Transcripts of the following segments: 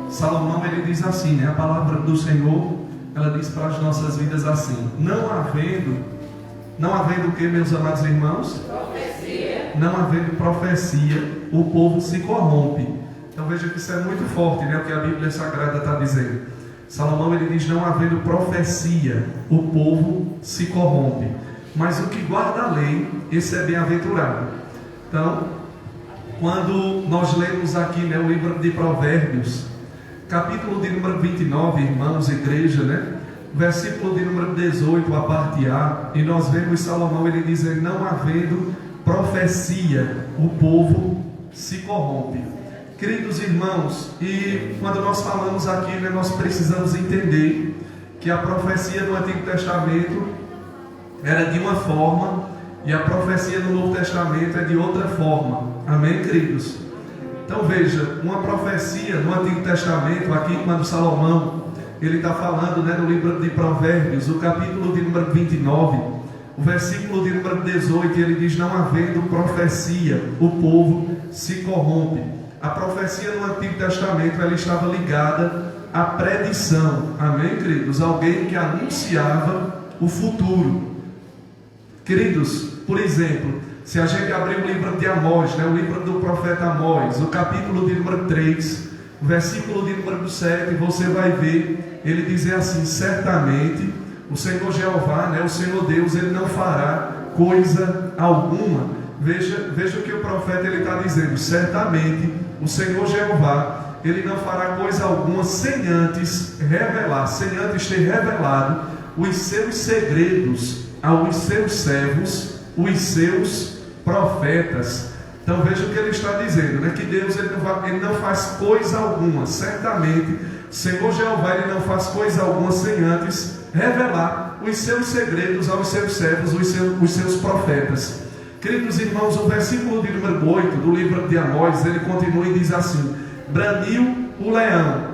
Salomão ele diz assim, né? A palavra do Senhor, ela diz para as nossas vidas assim: não havendo o que, meus amados irmãos? Profecia. Não havendo profecia, o povo se corrompe. Então veja que isso é muito forte, né? O que a Bíblia Sagrada está dizendo. Salomão ele diz: não havendo profecia, o povo se corrompe. Mas o que guarda a lei, esse é bem-aventurado. Então, quando nós lemos aqui, né, o livro de Provérbios, capítulo de número 29, irmãos, igreja, né? Versículo de número 18, a parte A, e nós vemos Salomão ele dizer: não havendo profecia, o povo se corrompe. Queridos irmãos, e quando nós falamos aqui, né, nós precisamos entender que a profecia no Antigo Testamento era de uma forma e a profecia no Novo Testamento é de outra forma. Amém, queridos? Então veja, uma profecia no Antigo Testamento, aqui quando Salomão ele está falando, né, no livro de Provérbios, o capítulo de número 29, o versículo de número 18, ele diz: não havendo profecia, o povo se corrompe. A profecia no Antigo Testamento ela estava ligada à predição. Amém, queridos? Alguém que anunciava o futuro. Queridos, por exemplo, se a gente abrir o livro de Amós, né, o livro do profeta Amós, o capítulo de número 3, o versículo de número 7, você vai ver ele dizer assim: certamente o Senhor Jeová, né, o Senhor Deus, ele não fará coisa alguma. Veja o que o profeta ele está dizendo: certamente o Senhor Jeová, ele não fará coisa alguma sem antes revelar, sem antes ter revelado os seus segredos aos seus servos, os seus profetas. Então veja o que ele está dizendo, né? Que Deus ele não faz coisa alguma, certamente Senhor Jeová ele não faz coisa alguma sem antes revelar os seus segredos aos seus servos, os seus profetas. Queridos irmãos, o versículo de número 8 do livro de Amós, ele continua e diz assim: braniu o leão,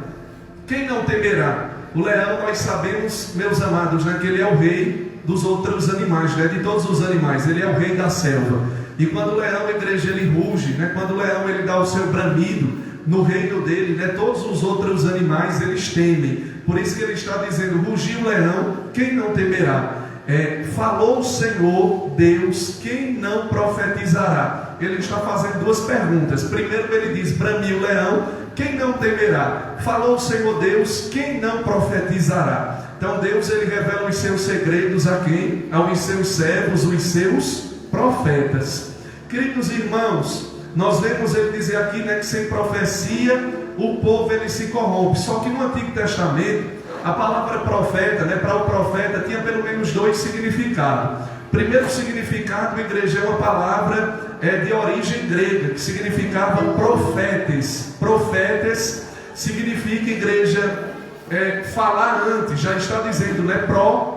quem não temerá? O leão, nós sabemos, meus amados, né, que ele é o rei dos outros animais, né, de todos os animais, ele é o rei da selva. E quando o leão, a igreja, ele ruge, né, quando o leão ele dá o seu bramido no reino dele, né, todos os outros animais eles temem. Por isso que ele está dizendo: rugiu o leão, quem não temerá? Falou o Senhor Deus, quem não profetizará? Ele está fazendo duas perguntas. Primeiro ele diz: bramiu o leão, quem não temerá? Falou o Senhor Deus, quem não profetizará? Então Deus ele revela os seus segredos a quem? Aos seus servos, os seus profetas. Queridos irmãos, nós vemos ele dizer aqui, né, que sem profecia o povo ele se corrompe. Só que no Antigo Testamento a palavra profeta, né, para o profeta tinha pelo menos dois significados. Primeiro significado, igreja, é uma palavra de origem grega, que significava profetes. Profetes significa, igreja, falar antes, já está dizendo, né,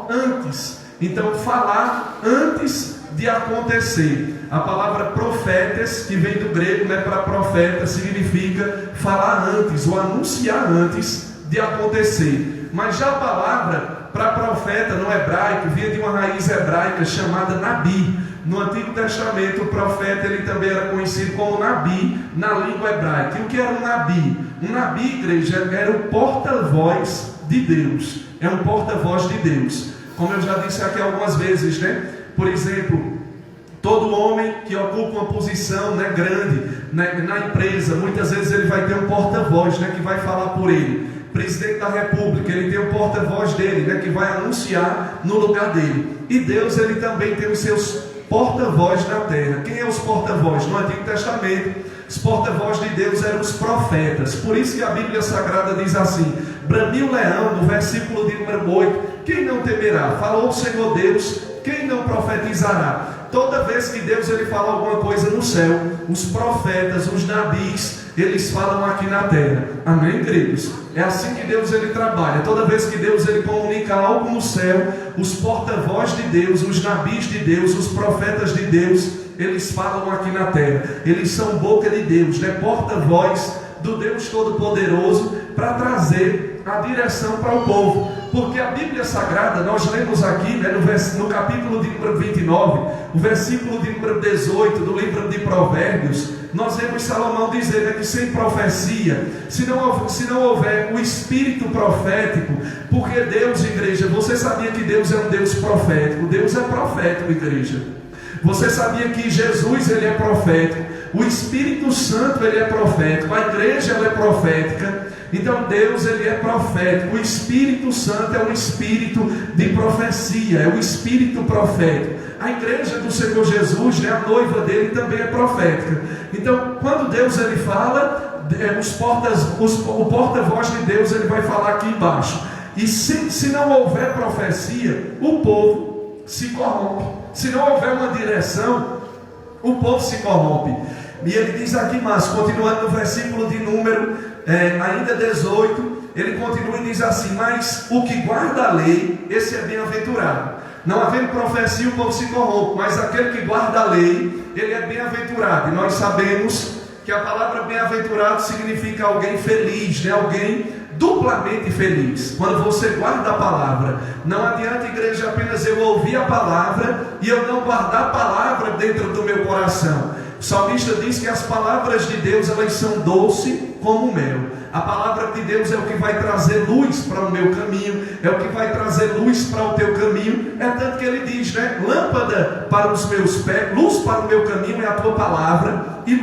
antes. Então, falar antes de acontecer. A palavra profetes, que vem do grego, né, para profeta, significa falar antes, ou anunciar antes de acontecer. Mas já a palavra para profeta no hebraico vinha de uma raiz hebraica chamada Nabi. No Antigo Testamento o profeta ele também era conhecido como Nabi na língua hebraica. E o que era um Nabi? Um Nabi, igreja, era o porta-voz de Deus. É um porta-voz de Deus. Como eu já disse aqui algumas vezes, né? Por exemplo, todo homem que ocupa uma posição, né, grande, né, na empresa, muitas vezes ele vai ter um porta-voz, né, que vai falar por ele. Presidente da República, ele tem o porta-voz dele, né, que vai anunciar no lugar dele. E Deus, ele também tem os seus porta-voz na terra. Quem é os porta-voz? No Antigo Testamento, os porta-voz de Deus eram os profetas. Por isso que a Bíblia Sagrada diz assim: bramiu o leão, no versículo de número 8, quem não temerá? Falou o Senhor Deus, quem não profetizará? Toda vez que Deus ele fala alguma coisa no céu, os profetas, os nabis, eles falam aqui na terra. Amém, queridos? É assim que Deus ele trabalha. Toda vez que Deus ele comunica algo no céu, os porta-voz de Deus, os nabis de Deus, os profetas de Deus, eles falam aqui na terra. Eles são boca de Deus, né? Porta-voz do Deus Todo-Poderoso para trazer a direção para o povo. Porque a Bíblia Sagrada, nós lemos aqui, né, no capítulo de número 29, o versículo de número 18 do livro de Provérbios, nós vemos Salomão dizer, né, que sem profecia, se não houver o espírito profético, porque Deus, igreja, você sabia que Deus é um Deus profético? Deus é profético, igreja. Você sabia que Jesus, ele é profético? O Espírito Santo, ele é profético. A igreja, ela é profética. Então Deus, ele é profético. O Espírito Santo é um espírito de profecia, é o espírito profético. A igreja do Senhor Jesus, né, a noiva dele também é profética. Então quando Deus ele fala, o porta-voz de Deus ele vai falar aqui embaixo. E se não houver profecia, o povo se corrompe. Se não houver uma direção, o povo se corrompe. E ele diz aqui mais, continuando no versículo de número ainda 18, ele continua e diz assim: mas o que guarda a lei, esse é bem-aventurado. Não havendo profecia, o povo se corrompe, mas aquele que guarda a lei, ele é bem-aventurado. E nós sabemos que a palavra bem-aventurado significa alguém feliz, né? Alguém duplamente feliz. Quando você guarda a palavra, não adianta, igreja, apenas eu ouvir a palavra e eu não guardar a palavra dentro do meu coração. O salmista diz que as palavras de Deus, elas são doces como mel. A palavra de Deus é o que vai trazer luz para o meu caminho, é o que vai trazer luz para o teu caminho. É tanto que ele diz, né? Lâmpada para os meus pés, luz para o meu caminho é a tua palavra, e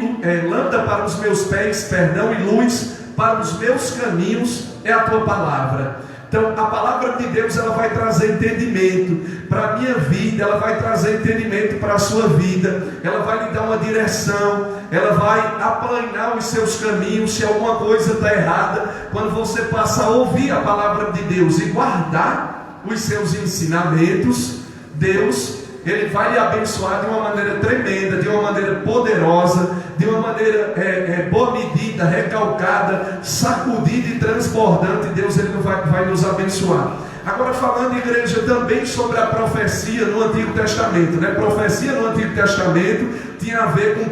lâmpada para os meus pés, perdão, e luz para os meus caminhos é a tua palavra. Então a palavra de Deus, ela vai trazer entendimento para a minha vida, ela vai trazer entendimento para a sua vida, ela vai lhe dar uma direção, ela vai aplanar os seus caminhos. Se alguma coisa está errada, quando você passa a ouvir a palavra de Deus e guardar os seus ensinamentos, Deus, ele vai lhe abençoar de uma maneira tremenda, de uma maneira poderosa, de uma maneira boa medida, recalcada, sacudida e transbordante. Deus, ele vai nos abençoar. Agora, falando, igreja, também sobre a profecia no Antigo Testamento, né? Profecia no Antigo Testamento tinha a ver com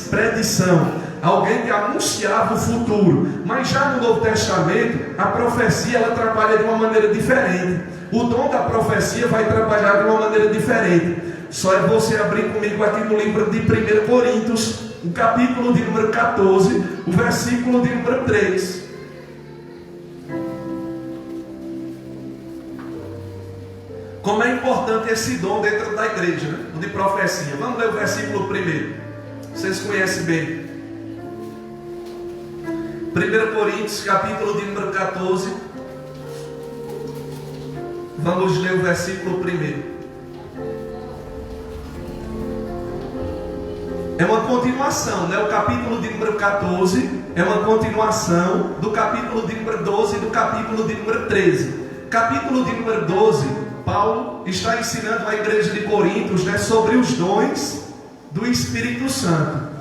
predição, alguém que anunciava o futuro. Mas já no Novo Testamento, a profecia, ela trabalha de uma maneira diferente. O dom da profecia vai trabalhar de uma maneira diferente. Só é você abrir comigo aqui no livro de 1 Coríntios, o capítulo de número 14, o versículo de número 3. Como é importante esse dom dentro da igreja, né? O de profecia. Vamos ler o versículo primeiro. Vocês conhecem bem. 1 Coríntios, capítulo de número 14. Vamos ler o versículo primeiro. É uma continuação, né? O capítulo de número 14 é uma continuação do capítulo de número 12 e do capítulo de número 13. Capítulo de número 12, Paulo está ensinando a igreja de Coríntios, né, sobre os dons do Espírito Santo.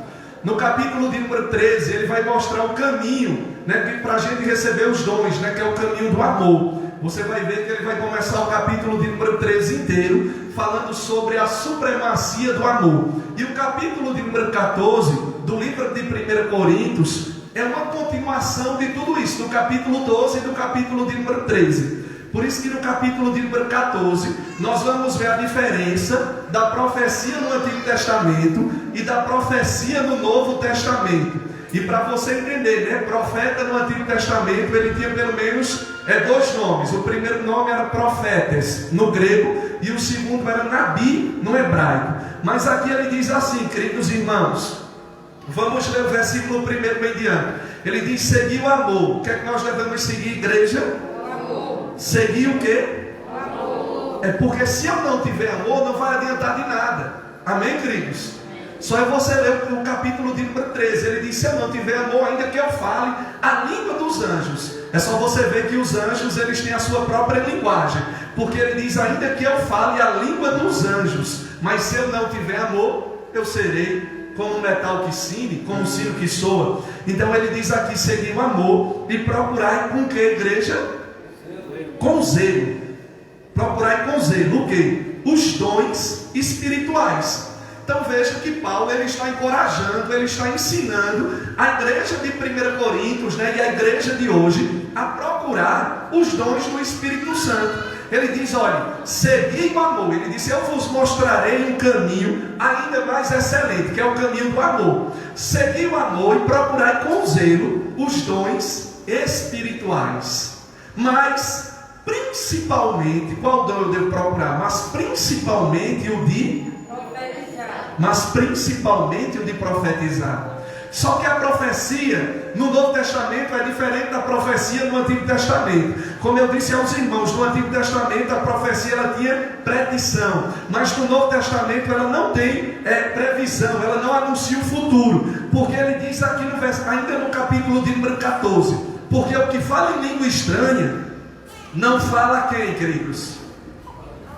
No capítulo de número 13, ele vai mostrar o caminho, né, para a gente receber os dons, né, que é o caminho do amor. Você vai ver que ele vai começar o capítulo de número 13 inteiro falando sobre a supremacia do amor. E o capítulo de número 14 do livro de 1 Coríntios é uma continuação de tudo isso, do capítulo 12 e do capítulo de número 13. Por isso que no capítulo de número 14 nós vamos ver a diferença da profecia no Antigo Testamento e da profecia no Novo Testamento. E para você entender, né, profeta no Antigo Testamento, ele tinha pelo menos dois nomes. O primeiro nome era profetes no grego e o segundo era nabi no hebraico. Mas aqui ele diz assim, queridos irmãos, vamos ler o versículo primeiro bem diante. Ele diz: seguir o amor. O que é que nós devemos seguir, igreja? O amor. Seguir o quê? O amor. É porque se eu não tiver amor, não vai adiantar de nada. Amém, queridos? Só é você ler o capítulo de número 13. Ele diz: se eu não tiver amor, ainda que eu fale a língua dos anjos. É só você ver que os anjos, eles têm a sua própria linguagem. Porque ele diz: ainda que eu fale a língua dos anjos, mas se eu não tiver amor, eu serei como um metal que cine, como um sino que soa. Então ele diz aqui: seguir o amor e procurar com que, igreja? Com zelo. Procurar com zelo o que? Os dons espirituais. Então veja que Paulo, ele está encorajando, ele está ensinando a igreja de 1 Coríntios, né, e a igreja de hoje a procurar procurar os dons do Espírito Santo. Ele diz, olha, segui o amor. Ele disse, eu vos mostrarei um caminho ainda mais excelente, que é o caminho do amor. Segui o amor e procurai com zelo os dons espirituais. Mas, principalmente, qual dom eu devo procurar? Mas principalmente o de profetizar. Só que a profecia no Novo Testamento é diferente da profecia no Antigo Testamento. Como eu disse aos irmãos, no Antigo Testamento a profecia ela tinha predição, mas no Novo Testamento ela não tem previsão, ela não anuncia o futuro. Porque ele diz aqui no verso, ainda no capítulo de número 14, porque o que fala em língua estranha não fala a quem, queridos?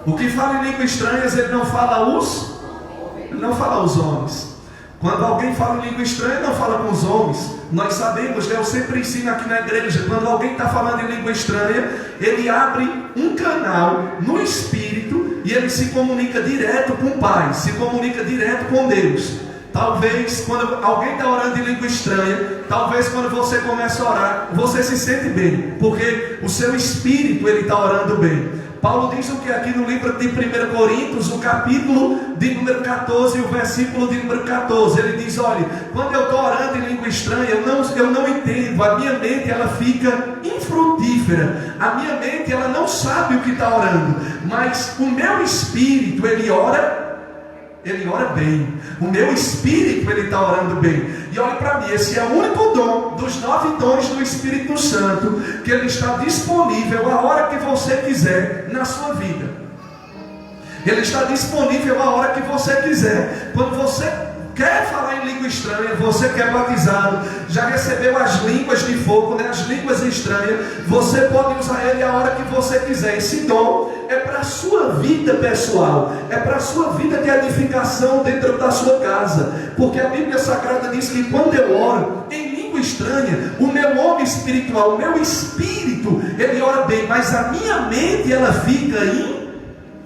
O que fala em língua estranha ele não fala aos homens. Quando alguém fala em língua estranha, não fala com os homens. Nós sabemos, eu sempre ensino aqui na igreja, quando alguém está falando em língua estranha, ele abre um canal no Espírito e ele se comunica direto com o Pai, se comunica direto com Deus. Talvez quando alguém está orando em língua estranha, talvez quando você começa a orar, você se sente bem, porque o seu espírito ele está orando bem. Paulo diz o que aqui no livro de 1 Coríntios, o capítulo de número 14, o versículo de número 14, ele diz, olha, quando eu estou orando em língua estranha, eu não entendo, a minha mente ela fica infrutífera, a minha mente ela não sabe o que está orando, mas o meu espírito ele ora bem, o meu espírito ele está orando bem. E olha para mim, esse é o único dom dos 9 dons do Espírito Santo que ele está disponível a hora que você quiser na sua vida. Ele está disponível a hora que você quiser. Quando você quer falar em língua estranha, você quer batizado, já recebeu as línguas de fogo, as línguas estranhas, você pode usar ele a hora que você quiser. Esse dom é para a sua vida pessoal, é para a sua vida de edificação dentro da sua casa, porque a Bíblia Sagrada diz que quando eu oro em língua estranha, o meu homem espiritual, o meu espírito, ele ora bem, mas a minha mente ela fica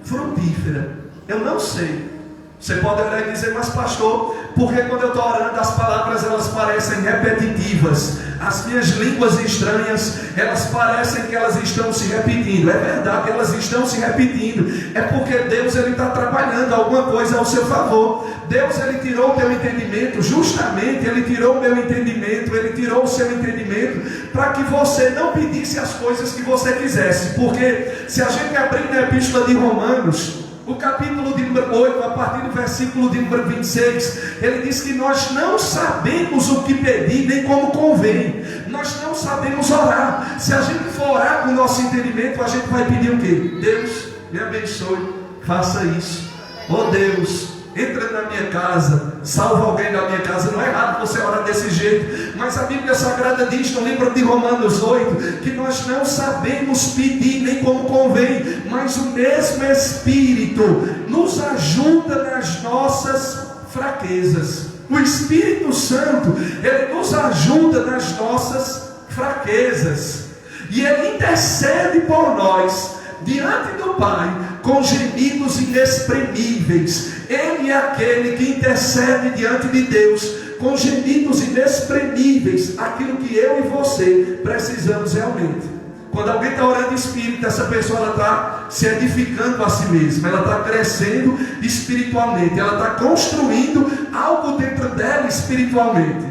infrutífera. Eu não sei. Você pode olhar e dizer, mas pastor, porque quando eu estou orando as palavras elas parecem repetitivas, as minhas línguas estranhas elas parecem que elas estão se repetindo? É verdade, elas estão se repetindo, é porque Deus ele está trabalhando alguma coisa ao seu favor. Deus ele tirou o teu entendimento, justamente ele tirou o meu entendimento, ele tirou o seu entendimento para que você não pedisse as coisas que você quisesse. Porque se a gente abrir na epístola de Romanos, o capítulo de número 8, a partir do versículo de número 26, ele diz que nós não sabemos o que pedir, nem como convém. Nós não sabemos orar. Se a gente for orar com o nosso entendimento, a gente vai pedir o quê? Deus, me abençoe, faça isso. Oh Deus, entra na minha casa, salva alguém da minha casa. Não é errado você orar desse jeito, mas a Bíblia Sagrada diz no livro de Romanos 8 que nós não sabemos pedir nem como convém, mas o mesmo Espírito nos ajuda nas nossas fraquezas. O Espírito Santo ele nos ajuda nas nossas fraquezas e ele intercede por nós diante do Pai com gemidos inexprimíveis. Ele é aquele que intercede diante de Deus com gemidos inexprimíveis, aquilo que eu e você precisamos realmente. Quando alguém está orando em espírito, essa pessoa ela está se edificando a si mesma, ela está crescendo espiritualmente, ela está construindo algo dentro dela espiritualmente.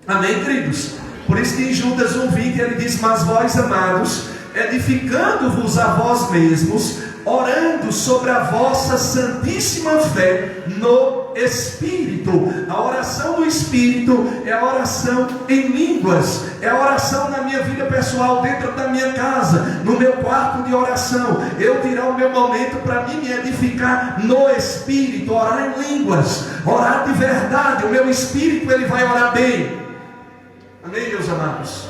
Amém, queridos? Por isso que em Judas 1:20 ele diz, mas vós, amados, edificando-vos a vós mesmos, orando sobre a vossa santíssima fé no Espírito. A oração do Espírito é a oração em línguas, é a oração na minha vida pessoal, dentro da minha casa, no meu quarto de oração. Eu tirar o meu momento para mim me edificar no Espírito, orar em línguas, orar de verdade. O meu espírito ele vai orar bem. Amém, meus amados?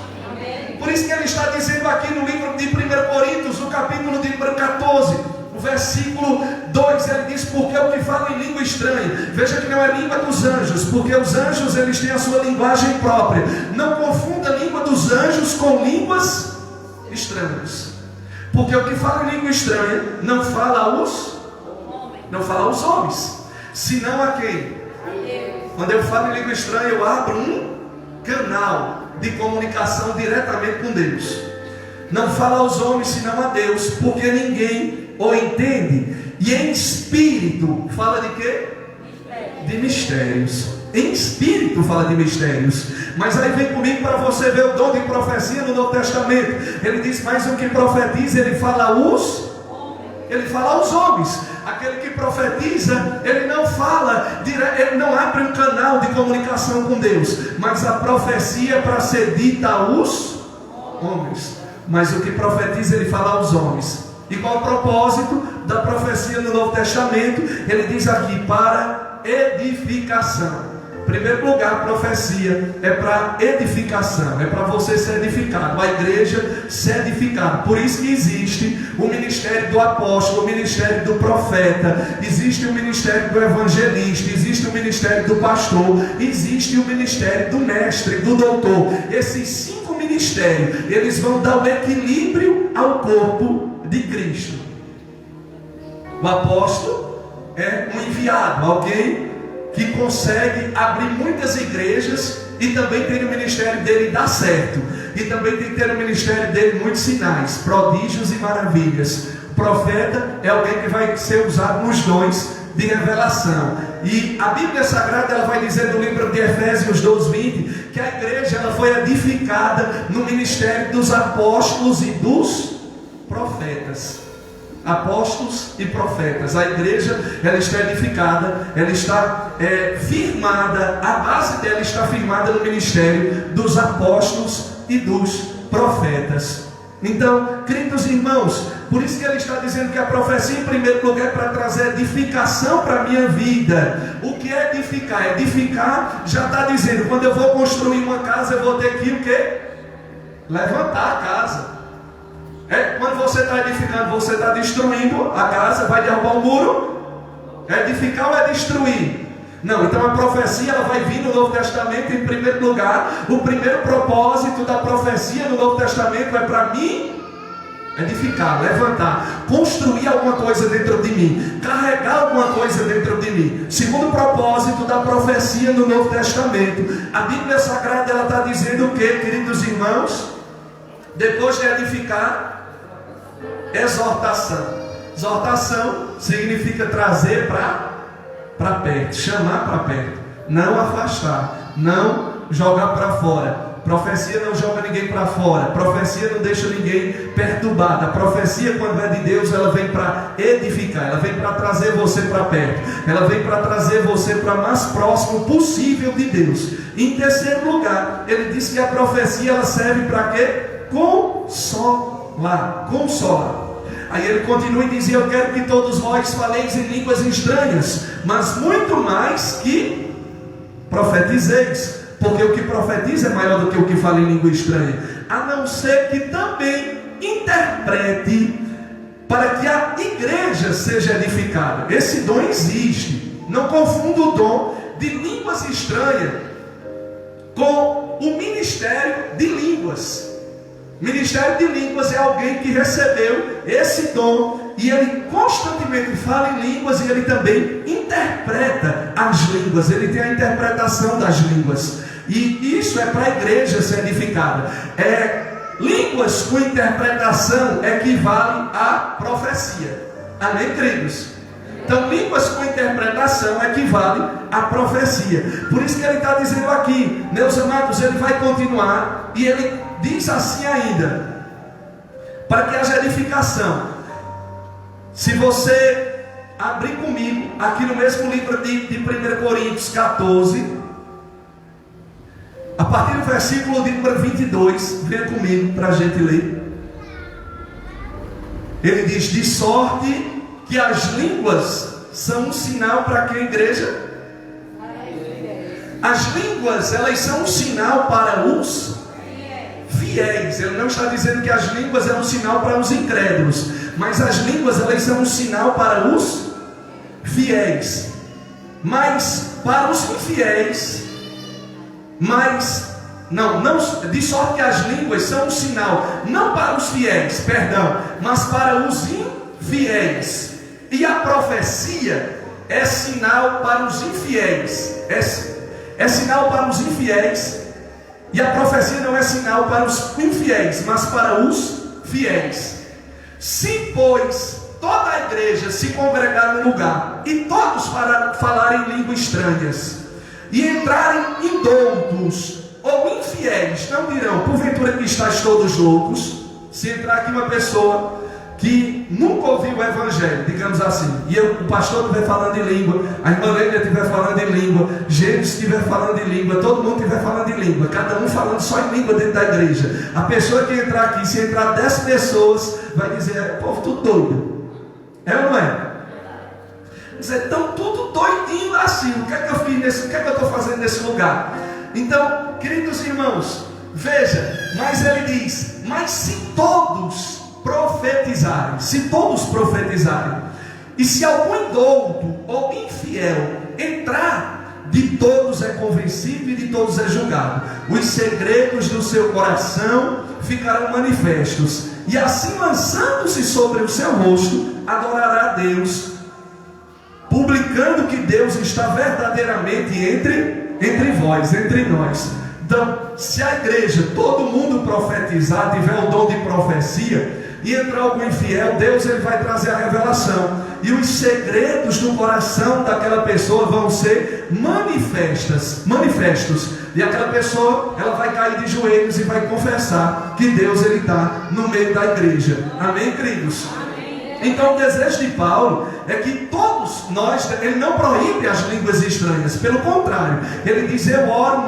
Por isso que ele está dizendo aqui no livro de 1 Coríntios, no capítulo de número 14, o versículo 2, ele diz, porque o que fala em língua estranha, veja que não é língua dos anjos, porque os anjos eles têm a sua linguagem própria. Não confunda a língua dos anjos com línguas estranhas, porque o que fala em língua estranha não fala aos homens, senão a quem? Quando eu falo em língua estranha, eu abro um canal de comunicação diretamente com Deus. não fala aos homens senão a Deus, porque ninguém o entende. E em espírito, fala de quê? De mistérios. Em espírito fala de mistérios. Mas aí vem comigo para você ver o dom de profecia no Novo Testamento. Ele diz, mas o que profetiza, ele fala aos homens. Aquele que profetiza, ele não fala, ele não abre um canal de comunicação com Deus, mas a profecia é para ser dita aos homens. Mas o que profetiza, ele fala aos homens. E qual o propósito da profecia no Novo Testamento? Ele diz aqui, para edificação. Em primeiro lugar, a profecia é para edificação, é para você ser edificado, a igreja ser edificada. Por isso que existe o ministério do apóstolo, o ministério do profeta, existe o ministério do evangelista, existe o ministério do pastor, existe o ministério do mestre, do doutor. Esses 5 ministérios, eles vão dar o equilíbrio ao corpo de Cristo. O apóstolo é um enviado, alguém que consegue abrir muitas igrejas, e também tem o ministério dele dar certo, e também tem que ter no ministério dele muitos sinais, prodígios e maravilhas. O profeta é alguém que vai ser usado nos dons de revelação. E a Bíblia Sagrada, ela vai dizer no livro de Efésios 12:20, que a igreja, ela foi edificada no ministério dos apóstolos e dos profetas. Apóstolos e profetas. A igreja, ela está edificada, ela está firmada, a base dela está firmada no ministério dos apóstolos e dos profetas. Então, queridos irmãos, por isso que ele está dizendo que a profecia, em primeiro lugar, é para trazer edificação para a minha vida. O que é edificar? Edificar já está dizendo, quando eu vou construir uma casa, eu vou ter que o quê? Levantar a casa. Quando você está edificando, você está destruindo a casa, vai derrubar o muro. É edificar ou é destruir? Não, então a profecia, ela vai vir no Novo Testamento. Em primeiro lugar, o primeiro propósito da profecia no Novo Testamento é para mim edificar, levantar, construir alguma coisa dentro de mim, carregar alguma coisa dentro de mim. Segundo propósito da profecia no Novo Testamento, a Bíblia Sagrada, ela está dizendo o que, queridos irmãos? Depois de edificar, exortação. Exortação significa trazer para perto, chamar para perto, não afastar, não jogar para fora. Profecia não joga ninguém para fora, profecia não deixa ninguém perturbado. A profecia, quando é de Deus, ela vem para edificar, ela vem para trazer você para perto, ela vem para trazer você para mais próximo possível de Deus. Em terceiro lugar, ele diz que a profecia, ela serve para quê? Consolar. Aí ele continua e diz: eu quero que todos vós faleis em línguas estranhas, mas muito mais que profetizeis, porque o que profetiza é maior do que o que fala em língua estranha, a não ser que também interprete, para que a igreja seja edificada. Esse dom existe. Não confunda o dom de línguas estranhas com o ministério de línguas. Ministério de línguas é alguém que recebeu esse dom e ele constantemente fala em línguas, e ele também interpreta as línguas, ele tem a interpretação das línguas, e isso é para a igreja ser edificada. Línguas com interpretação equivale à profecia. Amém, queridos? Então, línguas com interpretação equivale à profecia. Por isso que ele está dizendo aqui, meus amados, ele vai continuar, e ele diz assim ainda, para que haja edificação. Se você abrir comigo, aqui no mesmo livro de 1 Coríntios 14, a partir do versículo de número 22, venha comigo para a gente ler. Ele diz: de sorte que as línguas são um sinal para que a igreja? As línguas, elas são um sinal para os fiéis. Ele não está dizendo que as línguas é um sinal para os incrédulos, mas as línguas, elas são um sinal para os fiéis. Mas para os infiéis, de sorte que as línguas são um sinal, não para os fiéis, perdão, mas para os infiéis. E a profecia é sinal para os infiéis. É sinal para os infiéis. E a profecia não é sinal para os infiéis, mas para os fiéis. Se, pois, toda a igreja se congregar no lugar e todos falarem línguas estranhas e entrarem indoutos ou infiéis, não dirão, porventura que estáis todos loucos? Se entrar aqui uma pessoa que nunca ouviu o evangelho, digamos assim, e o pastor estiver falando em língua, a irmã Lênia estiver falando em língua, Gênesis estiver falando em língua, todo mundo estiver falando em língua, cada um falando só em língua dentro da igreja, a pessoa que entrar aqui, se entrar 10 pessoas, vai dizer, povo tudo doido. É ou não é? Dizer, estão tudo doidinho assim. O que é que eu fiz nesse, o que é que eu estou fazendo nesse lugar? Então, queridos irmãos, veja, mas ele diz, mas se todos profetizarem, e se algum indouto ou infiel entrar, de todos é convencido e de todos é julgado. Os segredos do seu coração ficarão manifestos, e assim, lançando-se sobre o seu rosto, adorará a Deus, publicando que Deus está verdadeiramente entre vós, entre nós. Então, se a igreja, todo mundo profetizar, tiver o dom de profecia, e entrar algum infiel, Deus ele vai trazer a revelação, e os segredos do coração daquela pessoa vão ser manifestos, e aquela pessoa, ela vai cair de joelhos e vai confessar que Deus ele está no meio da igreja. Amém, queridos? Amém. Então o desejo de Paulo é que todos nós, ele não proíbe as línguas estranhas, pelo contrário, ele diz, eu oro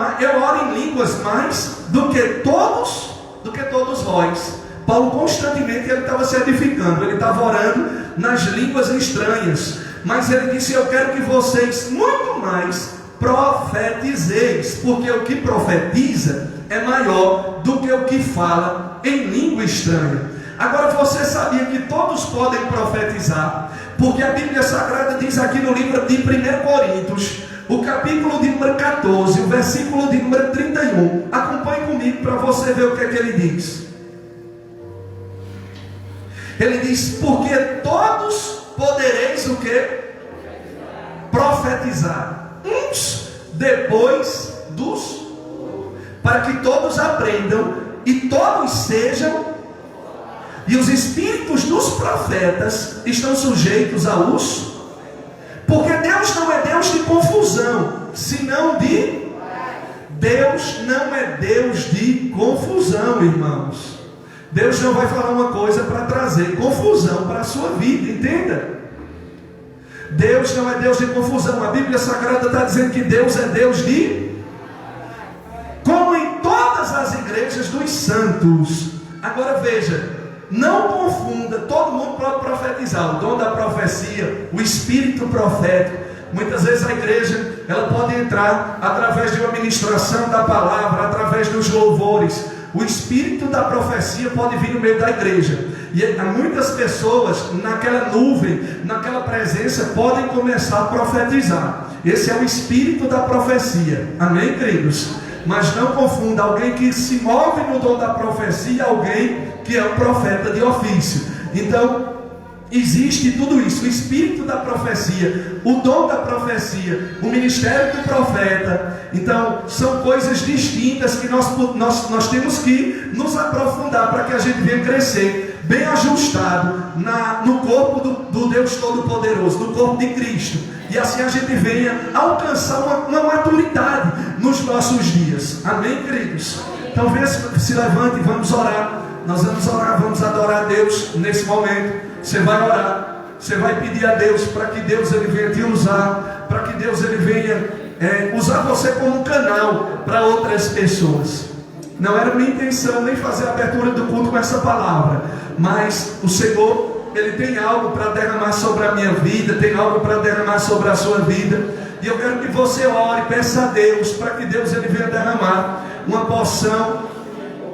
em línguas mais do que todos vós. Paulo constantemente ele estava se edificando, ele estava orando nas línguas estranhas, mas ele disse, eu quero que vocês muito mais profetizeis, porque o que profetiza é maior do que o que fala em língua estranha. Agora você sabia que todos podem profetizar, porque a Bíblia Sagrada diz aqui no livro de 1 Coríntios, o capítulo de número 14, o versículo de número 31, acompanhe comigo para você ver o que é que ele diz. Ele diz, porque todos podereis o que? Profetizar, uns depois dos, para que todos aprendam e todos sejam, e os espíritos dos profetas estão sujeitos a uso, porque Deus não é Deus de confusão, senão de, Deus não é Deus de confusão, irmãos. Deus não vai falar uma coisa para trazer confusão para a sua vida, entenda? Deus não é Deus de confusão. A Bíblia Sagrada está dizendo que Deus é Deus de, como em todas as igrejas dos santos. Agora veja, não confunda, todo mundo pode profetizar, o dom da profecia, o espírito profético. Muitas vezes a igreja, ela pode entrar através de uma ministração da palavra, através dos louvores. O espírito da profecia pode vir no meio da igreja, e muitas pessoas naquela nuvem, naquela presença, podem começar a profetizar. Esse é o espírito da profecia, amém, queridos? Mas não confunda alguém que se move no dom da profecia, alguém que é um profeta de ofício. Então existe tudo isso, o espírito da profecia, o dom da profecia, o ministério do profeta. Então são coisas distintas que nós temos que nos aprofundar para que a gente venha crescer bem ajustado no corpo do Deus Todo-Poderoso, no corpo de Cristo, e assim a gente venha alcançar uma maturidade nos nossos dias. Amém, queridos? Então venha, se levante e vamos orar. Nós vamos orar, vamos adorar a Deus nesse momento. Você vai orar, você vai pedir a Deus para que Deus ele venha te usar, para que Deus ele venha usar você como um canal para outras pessoas. Não era minha intenção nem fazer a abertura do culto com essa palavra, mas o Senhor ele tem algo para derramar sobre a minha vida, tem algo para derramar sobre a sua vida, e eu quero que você ore, peça a Deus para que Deus ele venha derramar uma porção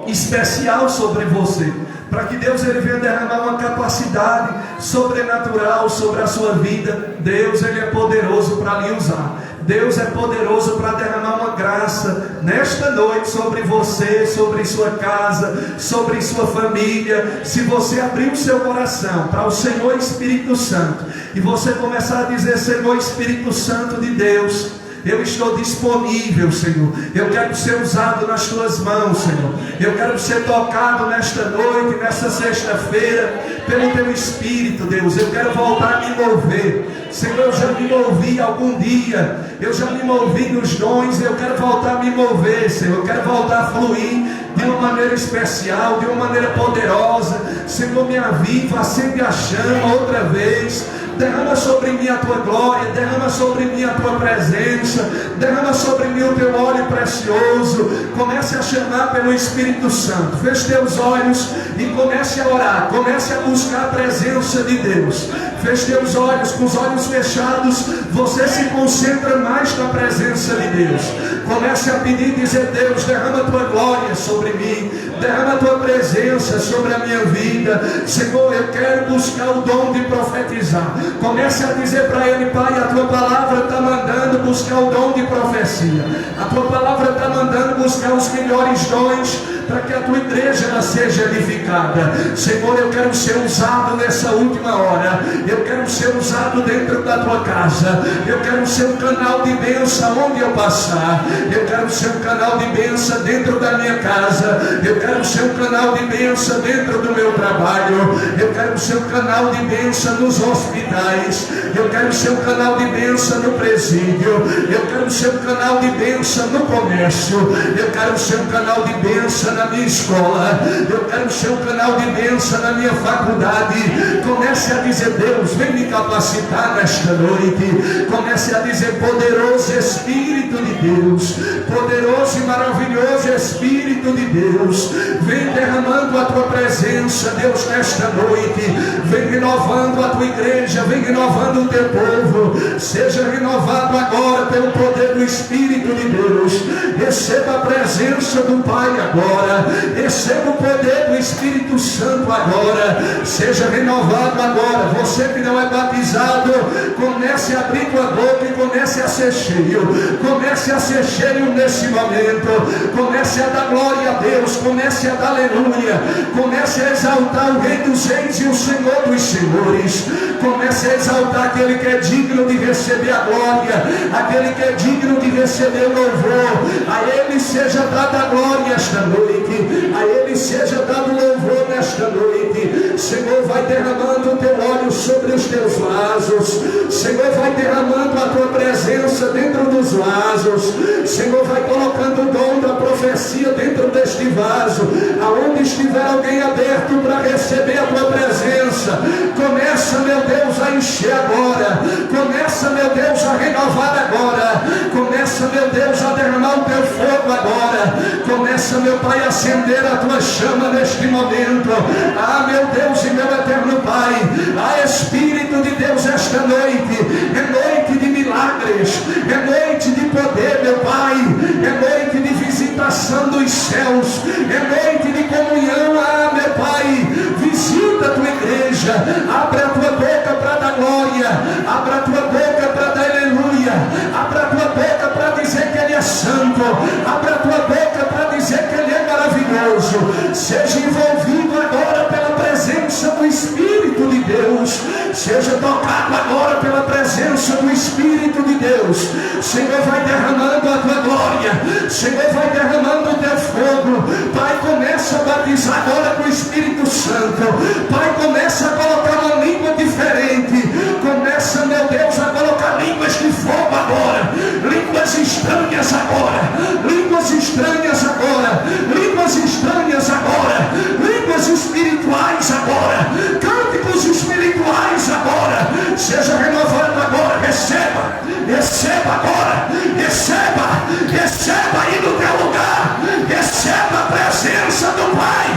especial sobre você, para que Deus ele venha derramar uma capacidade sobrenatural sobre a sua vida. Deus ele é poderoso para lhe usar. Deus é poderoso para derramar uma graça nesta noite sobre você, sobre sua casa, sobre sua família. Se você abrir o seu coração para o Senhor Espírito Santo e você começar a dizer: Senhor Espírito Santo de Deus, Eu estou disponível, Senhor. Eu quero ser usado nas tuas mãos, Senhor. Eu quero ser tocado nesta noite, nesta sexta-feira, pelo teu Espírito, Deus. Eu quero voltar a me mover. Senhor, eu já me movi algum dia. Eu já me movi nos dons. Eu quero voltar a me mover, Senhor. Eu quero voltar a fluir de uma maneira especial, de uma maneira poderosa. Senhor, me aviva, acende a chama outra vez. Derrama sobre mim a tua glória, derrama sobre mim a tua presença, derrama sobre mim o teu óleo precioso. Comece a chamar pelo Espírito Santo. Feche teus olhos e comece a orar, comece a buscar a presença de Deus. Feche teus olhos, com os olhos fechados, você se concentra mais na presença de Deus. Comece a pedir e dizer: Deus, derrama a tua glória sobre mim, derrama a tua presença sobre a minha vida. Senhor, eu quero buscar o dom de profetizar. Comece a dizer para Ele: Pai, a tua palavra está mandando buscar o dom de profecia. A tua palavra está mandando buscar os melhores dons para que a tua igreja ela seja edificada. Senhor, eu quero ser usado nessa última hora. Eu quero ser usado dentro da tua casa. Eu quero ser um canal de bênção onde eu passar. Eu quero ser um canal de bênção dentro da minha casa. Eu quero ser um canal de bênção dentro do meu trabalho. Eu quero ser um canal de bênção nos hospitais. Eu quero ser um canal de bênção no presídio. Eu quero ser um canal de bênção no comércio. Eu quero ser um canal de bênção na minha escola. Eu quero ser um canal de bênção na minha faculdade. Comece a dizer: Deus, vem me capacitar nesta noite. Comece a dizer: poderoso Espírito de Deus, poderoso e maravilhoso Espírito de Deus, vem derramando a tua presença, Deus, nesta noite. Vem renovando a tua igreja, vem renovando o teu povo. Seja renovado agora pelo poder do Espírito de Deus. Receba a presença do Pai agora. Receba o poder do Espírito Santo agora. Seja renovado agora. Você que não é batizado, comece a abrir tua boca e comece a ser cheio. Comece a ser cheio nesse momento. Comece a dar glória a Deus. Comece a dar aleluia. Comece a exaltar o Rei dos Reis e o Senhor dos Senhores. Comece a exaltar aquele que é digno de receber a glória, aquele que é digno de receber o louvor. A Ele seja dada a glória esta noite. A Ele seja dado louvor nesta noite. Senhor, vai derramando o teu óleo sobre os teus vasos. Senhor, vai derramando a tua presença dentro dos vasos. Senhor, vai colocando o dom da profecia dentro deste vaso. Aonde estiver alguém aberto para receber a tua presença, começa, meu Deus, a encher agora. Começa, meu Deus, a renovar agora. Começa, meu Deus, a derramar o teu fogo agora. Começa, meu Pai, a acender a tua chama neste momento. Ah, meu Deus e meu eterno Pai, ah, Espírito de Deus, esta noite é noite de milagres, é noite de poder, meu Pai, é noite de visitação dos céus, é noite de comunhão. Ah, meu Pai, visita a tua igreja. Abre a tua boca para dar glória, abre a tua boca para dar aleluia, abre a tua boca para dizer que Ele é santo, abre a tua boca para dizer que Ele é maravilhoso. Seja envolvido agora pela presença do Espírito de Deus. Seja tocado agora pela presença do Espírito de Deus. Senhor, vai derramando a tua glória. Senhor, vai derramando o teu fogo. Pai, começa a batizar agora com o Espírito Santo. Pai, começa a colocar uma língua diferente. Começa, meu Deus, a colocar línguas de fogo agora. Línguas estranhas agora. Línguas estranhas agora. Línguas estranhas agora. Línguas espirituais agora. Cânticos espirituais agora. Seja renovado agora. Receba. Receba agora. Receba. Receba aí no teu lugar. Receba a presença do Pai.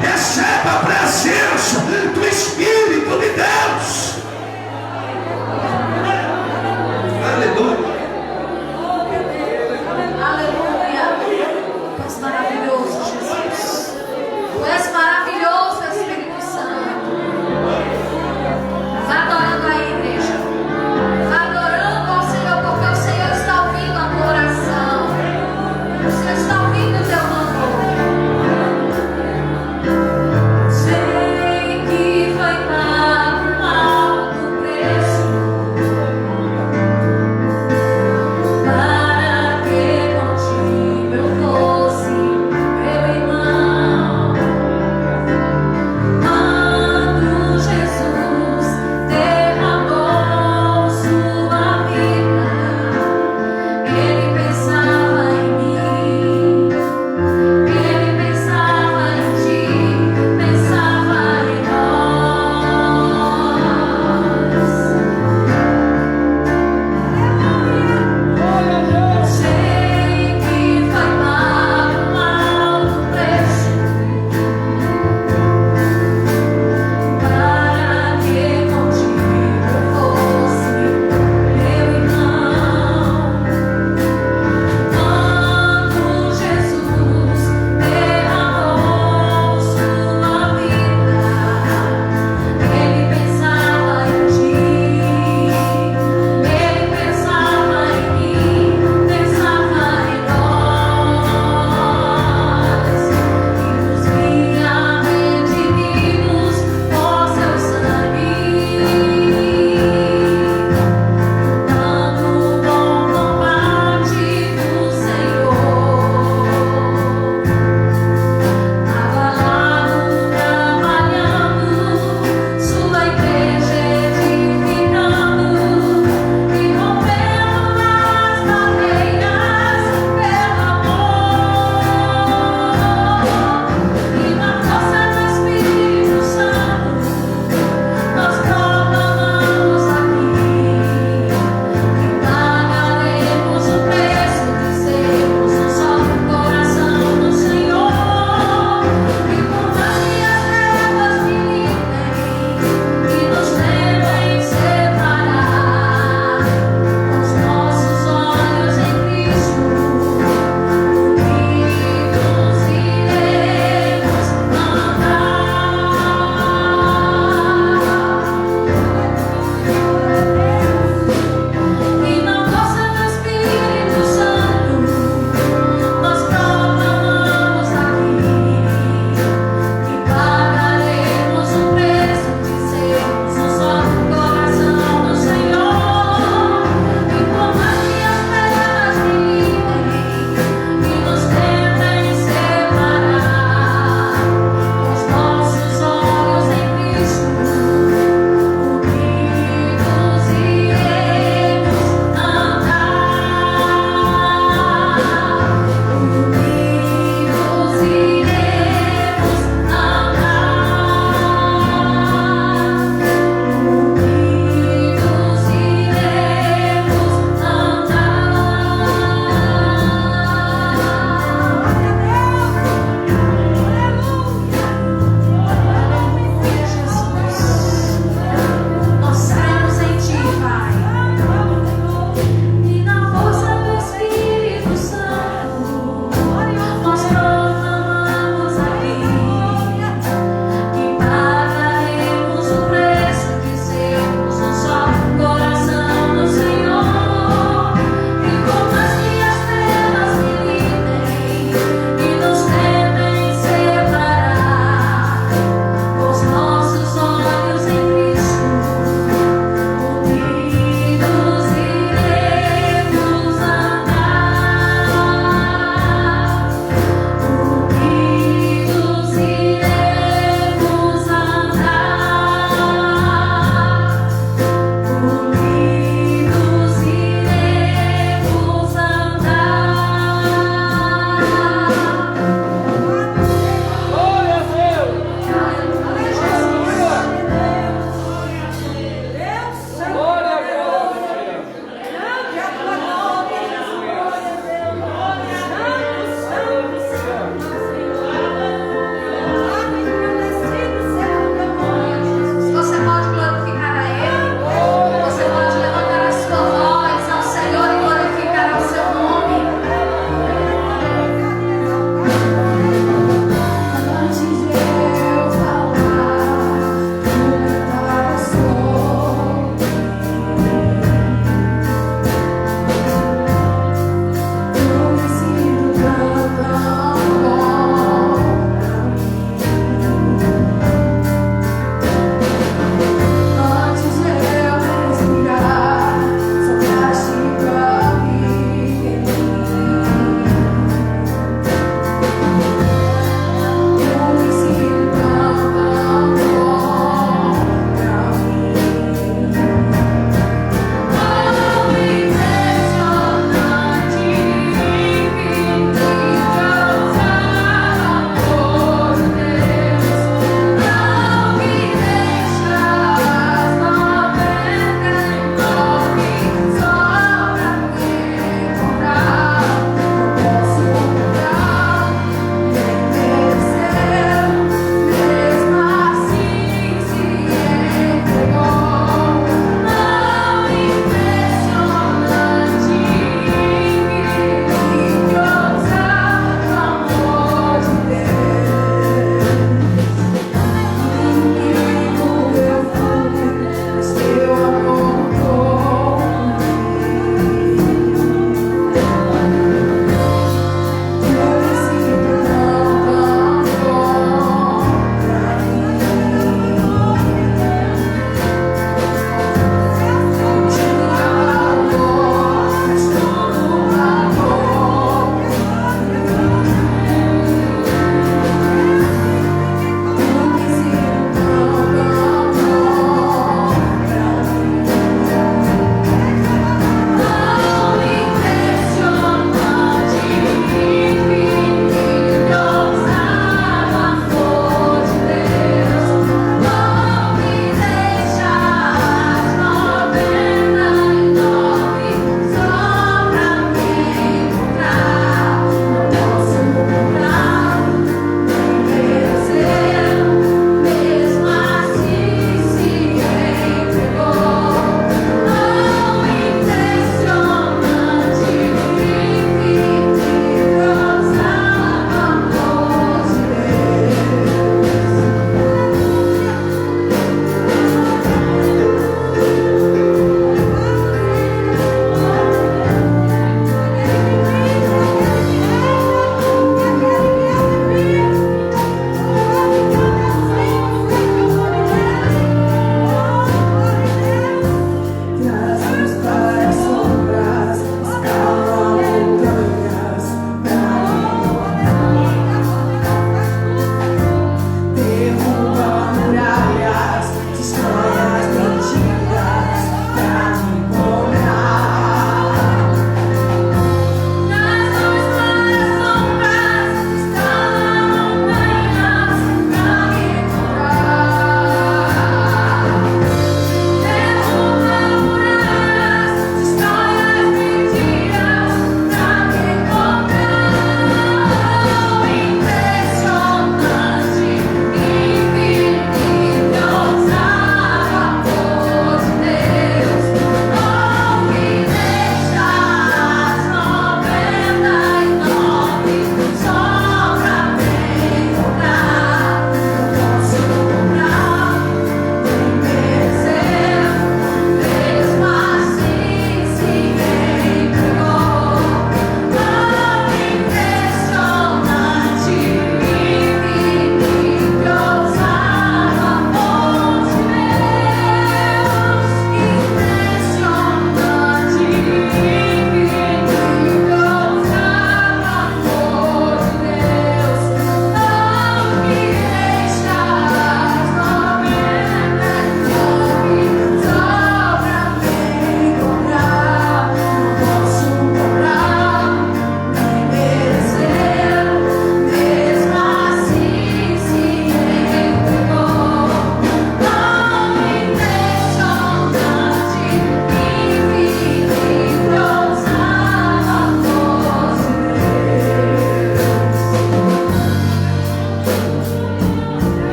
Receba a presença do Espírito.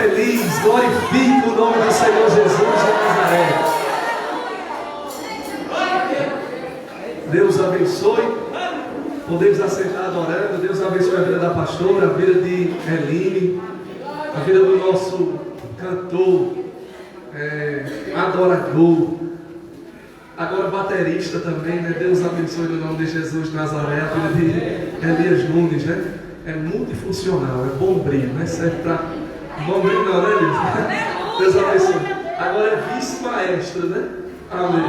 feliz, glorifique o nome do Senhor Jesus de Nazaré. Deus abençoe. Podemos assentar adorando. Deus abençoe a vida da pastora, a vida de Eline, a vida do nosso cantor, adorador, agora baterista também, né? Deus abençoe no nome de Jesus de Nazaré, a vida de Elias Nunes, né? É multifuncional, é bombril, né? Serve para bombril não, né, Elias? Deus abençoe. Agora é vice-maestro, né? Amém.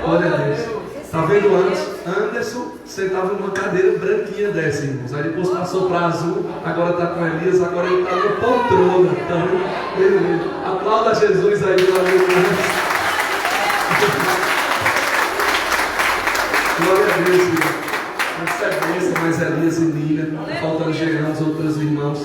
Glória a Deus. Está vendo antes? Anderson sentava numa cadeira branquinha dessa, irmãos. Aí depois passou para azul, agora está com Elias, agora ele está na poltrona. Tá vendo? Aplauda Jesus aí, glória a Deus, irmão. Na sequência, mais Elias e Nina, faltando Jean, os outros irmãos.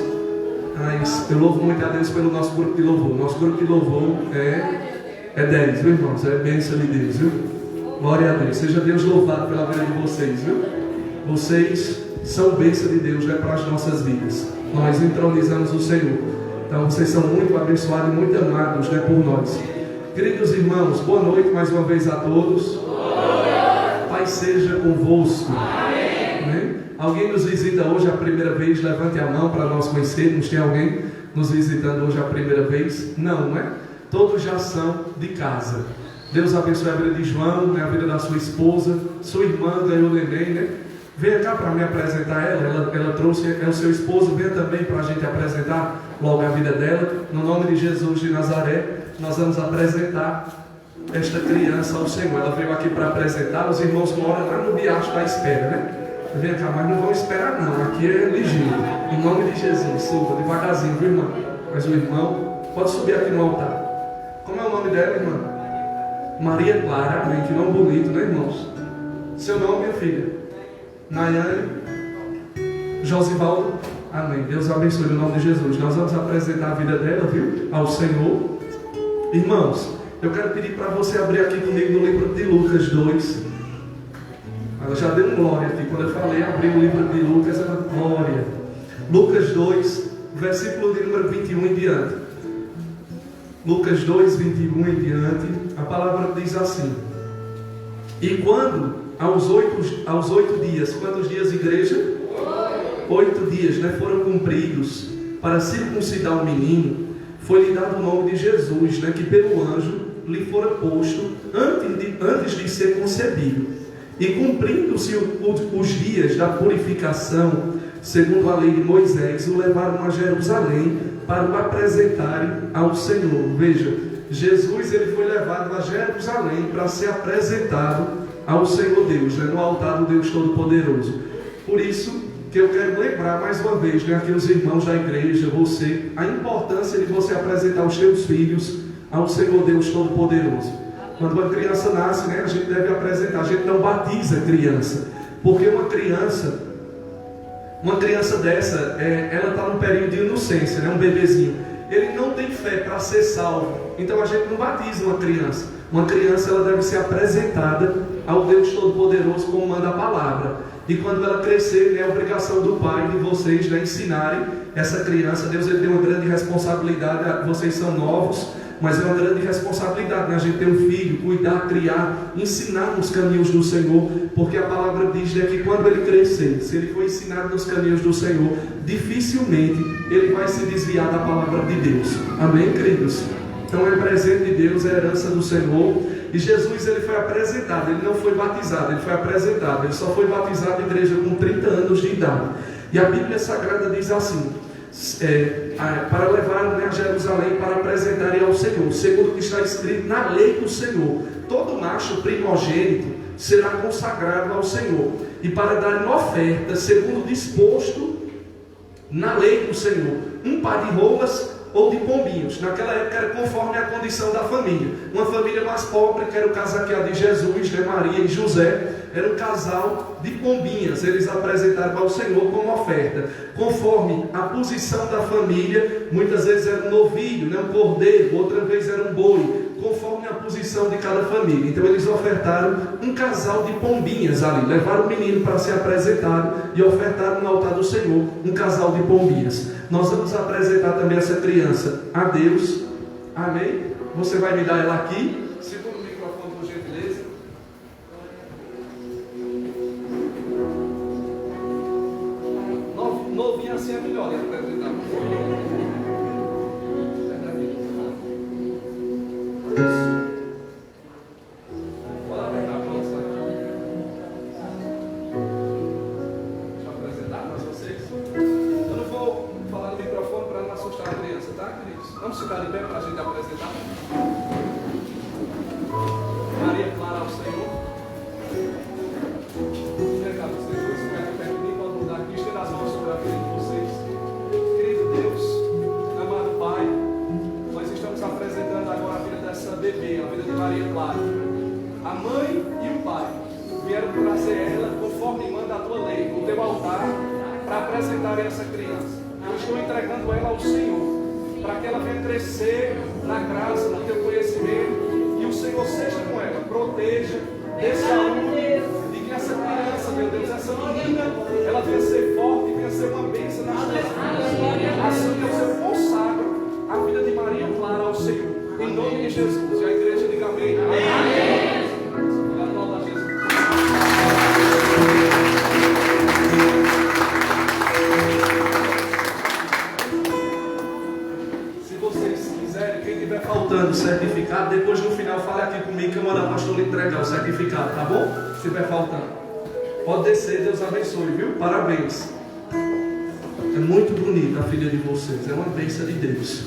Eu louvo muito a Deus pelo nosso grupo de louvor. Nosso grupo de louvor é 10, viu, irmãos? É bênção de Deus, viu? Glória a Deus. Seja Deus louvado pela vida de vocês, viu? Vocês são bênção de Deus, né, para as nossas vidas. Nós entronizamos o Senhor. Então vocês são muito abençoados e muito amados, né, por nós. Queridos irmãos, boa noite mais uma vez a todos. Pai seja convosco. Amém. Alguém nos visita hoje a primeira vez? Levante a mão para nós conhecermos. Tem alguém nos visitando hoje a primeira vez? Não, não é? Todos já são de casa. Deus abençoe a vida de João, né, a vida da sua esposa. Sua irmã ganhou o neném, né? Venha cá para me apresentar ela trouxe, o seu esposo. Venha também para a gente apresentar logo a vida dela. No nome de Jesus de Nazaré, nós vamos apresentar esta criança ao Senhor. Ela veio aqui para apresentar. Os irmãos moram lá no Biacho da espera, né? Venha cá, mas não vão esperar não. Aqui é ligeiro. Em nome de Jesus, suba devagarzinho, viu, irmão? Mas o irmão pode subir aqui no altar. Como é o nome dela, irmã? Maria Clara, amém. Que nome bonito, né, irmãos? Seu nome, minha filha? Nayane Josivaldo, amém. Deus abençoe no nome de Jesus. Nós vamos apresentar a vida dela, viu? Ao Senhor. Irmãos, eu quero pedir para você abrir aqui comigo no livro de Lucas 2. Ela já deu glória aqui. Quando eu falei abrir o livro de Lucas, ela glória. Lucas 2, versículo de número 21 em diante. Lucas 2, 21 em diante, a palavra diz assim: e quando, aos 8 dias, quantos dias, igreja? 8 dias, né, foram cumpridos para circuncidar o menino, foi-lhe dado o nome de Jesus, né, que pelo anjo lhe fora posto antes de ser concebido. E cumprindo-se os dias da purificação, segundo a lei de Moisés, o levaram a Jerusalém para o apresentarem ao Senhor. Veja, Jesus ele foi levado a Jerusalém para ser apresentado ao Senhor Deus, né, no altar do Deus Todo-Poderoso. Por isso que eu quero lembrar mais uma vez, né, aqui os irmãos da igreja, você, a importância de você apresentar os seus filhos ao Senhor Deus Todo-Poderoso. Quando uma criança nasce, né, a gente deve apresentar. A gente não batiza a criança, porque uma criança dessa, ela está num período de inocência, né? Um bebezinho. Ele não tem fé para ser salvo. Então a gente não batiza uma criança. Uma criança ela deve ser apresentada ao Deus Todo-Poderoso, como manda a palavra. E quando ela crescer, é a obrigação do pai de vocês, né, ensinarem essa criança. Deus ele tem uma grande responsabilidade. Vocês são novos, mas é uma grande responsabilidade, né? A gente ter um filho, cuidar, criar, ensinar nos caminhos do Senhor, porque a palavra diz, né, que quando ele crescer, se ele for ensinado nos caminhos do Senhor, dificilmente ele vai se desviar da palavra de Deus. Amém, queridos? Então é presente de Deus, é herança do Senhor. E Jesus ele foi apresentado, ele não foi batizado, ele foi apresentado. Ele só foi batizado na igreja com 30 anos de idade. E a Bíblia Sagrada diz assim: para levar, né, a Jerusalém para apresentarem ao Senhor, segundo o que está escrito na lei do Senhor, todo macho primogênito será consagrado ao Senhor, e para darem oferta segundo disposto na lei do Senhor, um par de rolas ou de pombinhos. Naquela época era conforme a condição da família. Uma família mais pobre, que era o caso aqui de Jesus, né, Maria e José, era um casal de pombinhas. Eles apresentaram ao Senhor como oferta, conforme a posição da família. Muitas vezes era um novilho, né, um cordeiro, outra vez era um boi, conforme a posição de cada família. Então eles ofertaram um casal de pombinhas ali, levaram o menino para se apresentar e ofertaram no altar do Senhor um casal de pombinhas. Nós vamos apresentar também essa criança a Deus. Amém? Você vai me dar ela aqui. Segura o microfone, por gentileza. Novinha assim é melhor de apresentar. Vamos ficar de pé para a gente apresentar. Maria Clara ao Senhor. Obrigado, vocês dois ficarem perto de mim. Pode mudar aqui, estender as mãos sobre a vida de vocês. Querido Deus, amado Pai, nós estamos apresentando agora a vida dessa bebê, a vida de Maria Clara. A mãe e o pai vieram trazer ela, conforme manda a tua lei, no teu altar, para apresentar essa criança. Eu estou entregando ela ao Senhor, para que ela venha crescer na graça, no teu conhecimento, e o Senhor seja com ela, proteja, dê saúde, e que essa criança, meu Deus, essa menina, ela venha ser forte, venha ser uma bênção nas tuas vidas. Assim eu Senhor consagra a vida de Maria Clara ao Senhor, em nome de Jesus. E a igreja diga amém. Amém. Glória a Jesus. Faltando certificado, depois no final fale aqui comigo que eu mando a pastor lhe entregar o certificado, tá bom? Se estiver faltando, pode descer, Deus abençoe, viu? Parabéns, é muito bonita a filha de vocês, é uma bênção de Deus.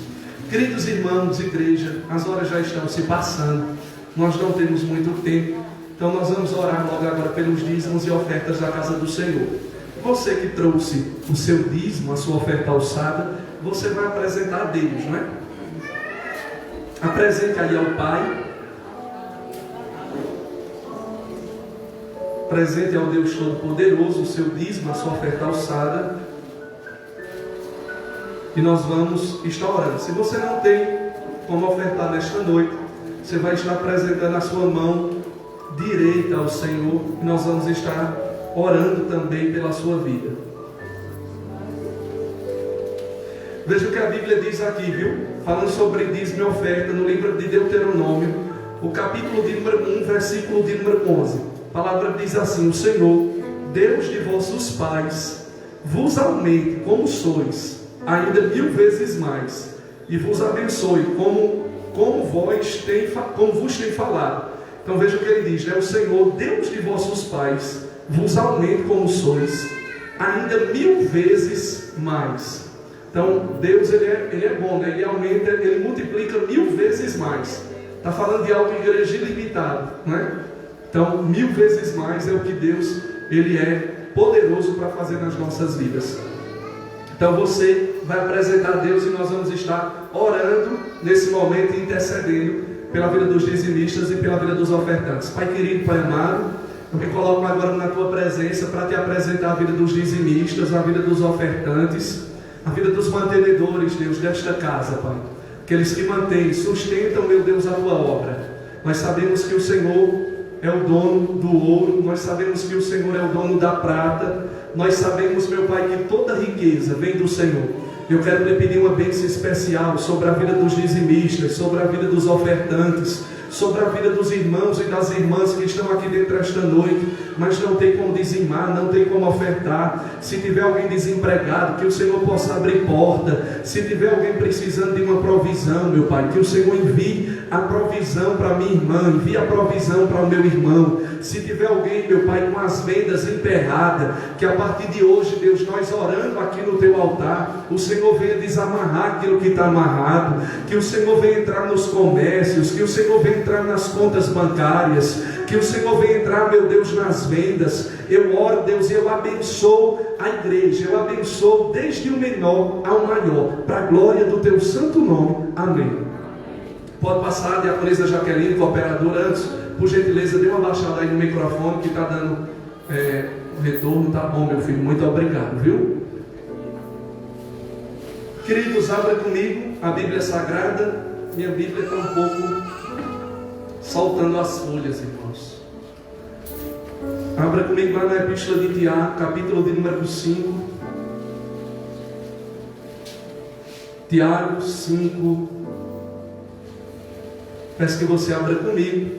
Queridos irmãos, igreja, as horas já estão se passando, nós não temos muito tempo, então nós vamos orar logo agora pelos dízimos e ofertas da casa do Senhor. Você que trouxe o seu dízimo, a sua oferta alçada, você vai apresentar a Deus, não é? Apresente aí ao Pai. Apresente ao Deus Todo-Poderoso o seu dízimo, a sua oferta alçada. E nós vamos estar orando. Se você não tem como ofertar nesta noite, você vai estar apresentando a sua mão direita ao Senhor. E nós vamos estar orando também pela sua vida. Veja o que a Bíblia diz aqui, viu? Falando sobre dízimo e oferta no livro de Deuteronômio, o capítulo de número 1, versículo de número 11. A palavra diz assim: o Senhor, Deus de vossos pais, vos aumente como sois, ainda 1000 vezes mais, e vos abençoe como vos tem falado. Então veja o que ele diz, né? O Senhor, Deus de vossos pais, vos aumente como sois, ainda 1000 vezes mais. Então Deus ele é bom, né? Ele aumenta, ele multiplica 1000 vezes mais. Está falando de algo, igreja, ilimitado, né? Então 1000 vezes mais é o que Deus ele é poderoso para fazer nas nossas vidas. Então você vai apresentar a Deus e nós vamos estar orando nesse momento e intercedendo pela vida dos dizimistas e pela vida dos ofertantes. Pai querido, Pai amado, eu me coloco agora na tua presença para te apresentar a vida dos dizimistas, a vida dos ofertantes, a vida dos mantenedores, Deus, desta casa, Pai. Aqueles que mantêm, sustentam, meu Deus, a tua obra. Nós sabemos que o Senhor é o dono do ouro, nós sabemos que o Senhor é o dono da prata, nós sabemos, meu Pai, que toda riqueza vem do Senhor. Eu quero lhe pedir uma bênção especial sobre a vida dos dizimistas, sobre a vida dos ofertantes, sobre a vida dos irmãos e das irmãs que estão aqui dentro esta noite, mas não tem como dizimar, não tem como ofertar. Se tiver alguém desempregado, que o Senhor possa abrir porta. Se tiver alguém precisando de uma provisão, meu Pai, que o Senhor envie a provisão para minha irmã, envie a provisão para o meu irmão. Se tiver alguém, meu Pai, com as vendas emperradas, que a partir de hoje, Deus, nós orando aqui no teu altar, o Senhor venha desamarrar aquilo que está amarrado, que o Senhor venha entrar nos comércios, que o Senhor venha entrar nas contas bancárias, que o Senhor venha entrar, meu Deus, nas vendas. Eu oro, Deus, e eu abençoo a igreja, eu abençoo desde o menor ao maior, para a glória do teu santo nome. Amém. Pode passar, diaconisa Jaqueline, cooperadora, antes, por gentileza, dê uma baixada aí no microfone que está dando retorno. Tá bom, meu filho, muito obrigado, viu? Queridos, abra comigo a Bíblia Sagrada. Minha Bíblia está um pouco soltando as folhas, irmãos. Abra comigo lá na Epístola de Tiago, capítulo de número 5. Tiago 5. Peço que você abra comigo.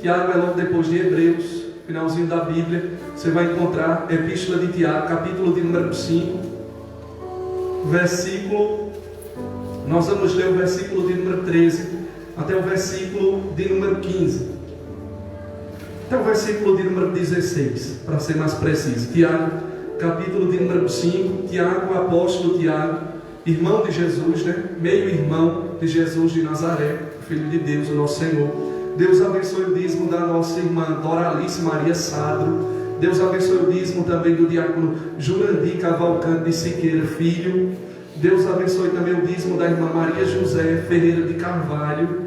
Tiago é logo depois de Hebreus, finalzinho da Bíblia. Você vai encontrar Epístola de Tiago, capítulo de número 5, versículo. Nós vamos ler o versículo de número 13 até o versículo de número 15. Até o versículo de número 16, para ser mais preciso. Tiago, capítulo de número 5. Tiago, apóstolo Tiago, irmão de Jesus, né? Meio-irmão de Jesus de Nazaré, Filho de Deus, o nosso Senhor. Deus abençoe o dízimo da nossa irmã Doralice Maria Sadro. Deus abençoe o dízimo também do diácono Jurandir Cavalcante de Siqueira Filho. Deus abençoe também o dízimo da irmã Maria José Ferreira de Carvalho.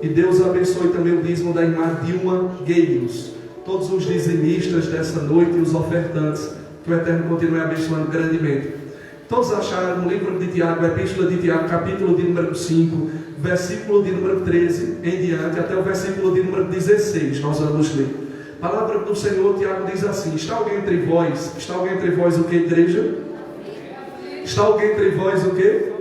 E Deus abençoe também o dízimo da irmã Dilma Gueiros. Todos os dizimistas dessa noite e os ofertantes, que o Eterno continue abençoando grandemente. Todos acharam no livro de Tiago, a Epístola de Tiago, capítulo de número 5, versículo de número 13 em diante, até o versículo de número 16, nós vamos ler. A palavra do Senhor, Tiago diz assim: está alguém entre vós? Está alguém entre vós o que, igreja? Está alguém entre vós o que?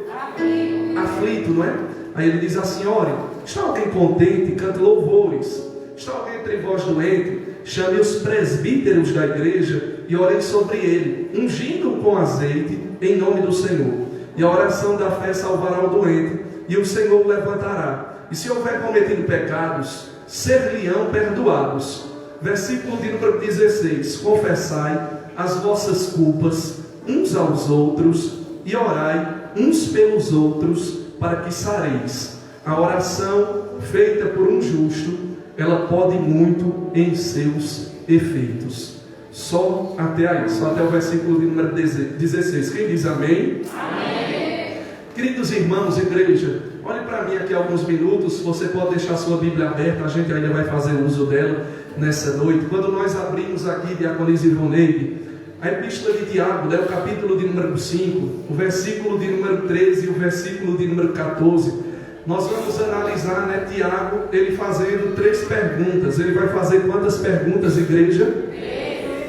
Aflito, não é? Aí ele diz assim: ore. Está alguém contente? Cante louvores. Está alguém entre vós doente? Chame os presbíteros da igreja e orem sobre ele, ungindo-o com azeite em nome do Senhor. E a oração da fé salvará o doente, e o Senhor o levantará. E se houver cometido pecados, ser-lhe-ão perdoados. Versículo de número 16: confessai as vossas culpas uns aos outros e orai uns pelos outros, para que sareis. A oração feita por um justo, ela pode muito em seus efeitos. Só até aí, só até o versículo de número 16. Quem diz amém? Amém. Queridos irmãos, igreja, olhe para mim aqui alguns minutos. Você pode deixar sua Bíblia aberta, a gente ainda vai fazer uso dela nessa noite. Quando nós abrimos aqui, Diaconisa Ivoneide, a Epístola de Tiago, o capítulo de número 5, o versículo de número 13 e o versículo de número 14, nós vamos analisar, né, Tiago, ele fazendo 3 perguntas. Ele vai fazer quantas perguntas, igreja?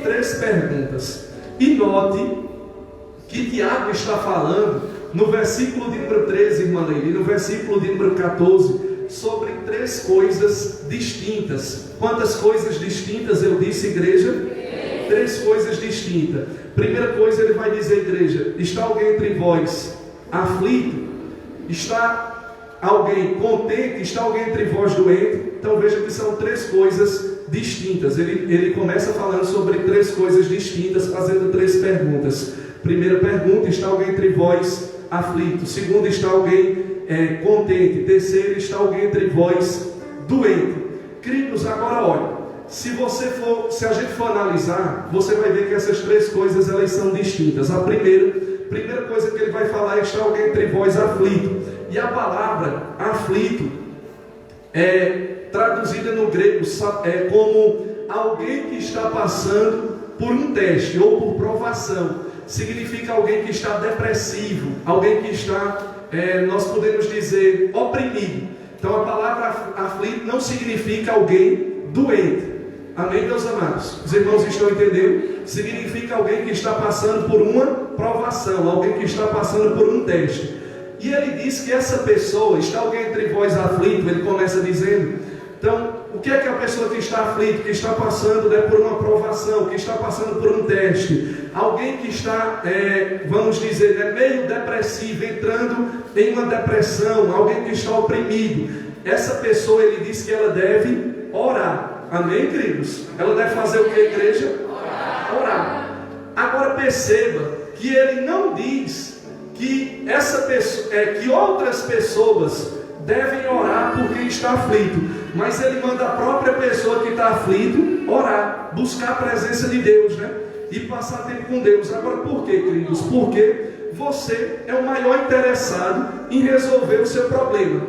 3 perguntas. E note que Tiago está falando no versículo de número 13, irmã Leila, e no versículo de número 14, sobre 3 coisas distintas. Quantas coisas distintas eu disse, igreja? 3 coisas distintas. Primeira coisa, ele vai dizer, igreja: está alguém entre vós aflito? Está alguém contente? Está alguém entre vós doente? Então veja que são 3 coisas distintas. Ele começa falando sobre 3 coisas distintas, fazendo 3 perguntas. Primeira pergunta: está alguém entre vós aflito? Segunda: está alguém contente? Terceiro: está alguém entre vós doente? Queridos, agora olha, se a gente for analisar, você vai ver que essas 3 coisas, elas são distintas. A primeira coisa que ele vai falar é: está alguém entre vós aflito. E a palavra aflito é traduzida no grego como alguém que está passando por um teste ou por provação. Significa alguém que está depressivo, alguém que está, nós podemos dizer, oprimido. Então a palavra aflito não significa alguém doente. Amém, meus amados? Os irmãos estão entendendo? Significa alguém que está passando por uma provação, alguém que está passando por um teste. E ele diz que essa pessoa, está alguém entre vós aflito, ele começa dizendo. Então, o que é que a pessoa que está aflito, que está passando, né, por uma provação, que está passando por um teste? Alguém que está, vamos dizer, né, meio depressivo, entrando em uma depressão, alguém que está oprimido. Essa pessoa, ele diz que ela deve orar. Amém, queridos? Ela deve fazer o que, igreja? Orar. Agora perceba que ele não diz que essa pessoa, que outras pessoas devem orar por quem está aflito, mas ele manda a própria pessoa que está aflito orar, buscar a presença de Deus, né? E passar tempo com Deus. Agora por quê, queridos? Porque você é o maior interessado em resolver o seu problema.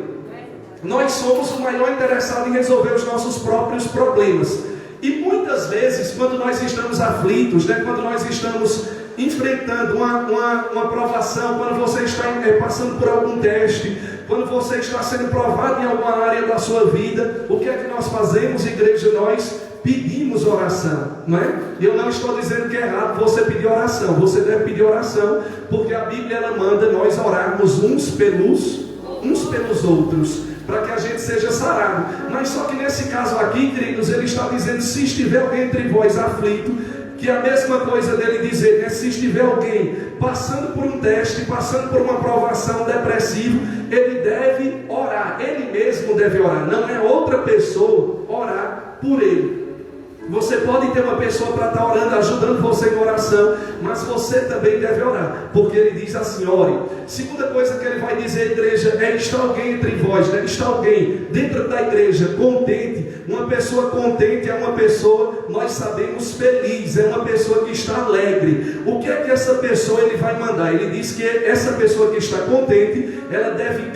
Nós somos o maior interessado em resolver os nossos próprios problemas. E muitas vezes, quando nós estamos aflitos, né, quando nós estamos enfrentando uma provação, quando você está passando por algum teste, quando você está sendo provado em alguma área da sua vida, o que é que nós fazemos, igreja? Nós pedimos oração, não é? Eu não estou dizendo que é errado você pedir oração, você deve pedir oração, porque a Bíblia ela manda nós orarmos uns pelos outros, para que a gente seja sarado. Mas só que nesse caso aqui, queridos, ele está dizendo: se estiver alguém entre vós aflito, que é a mesma coisa dele dizer, né? Se estiver alguém passando por um teste, passando por uma provação, depressivo, ele deve orar, ele mesmo deve orar, não é outra pessoa orar por ele. Você pode ter uma pessoa para estar orando, ajudando você em oração, mas você também deve orar, porque ele diz assim: ore. Segunda coisa que ele vai dizer, igreja, é: está alguém entre vós, né? Está alguém dentro da igreja contente. Uma pessoa contente é uma pessoa, nós sabemos, feliz, é uma pessoa que está alegre. O que é que essa pessoa ele vai mandar? Ele diz que essa pessoa que está contente, ela deve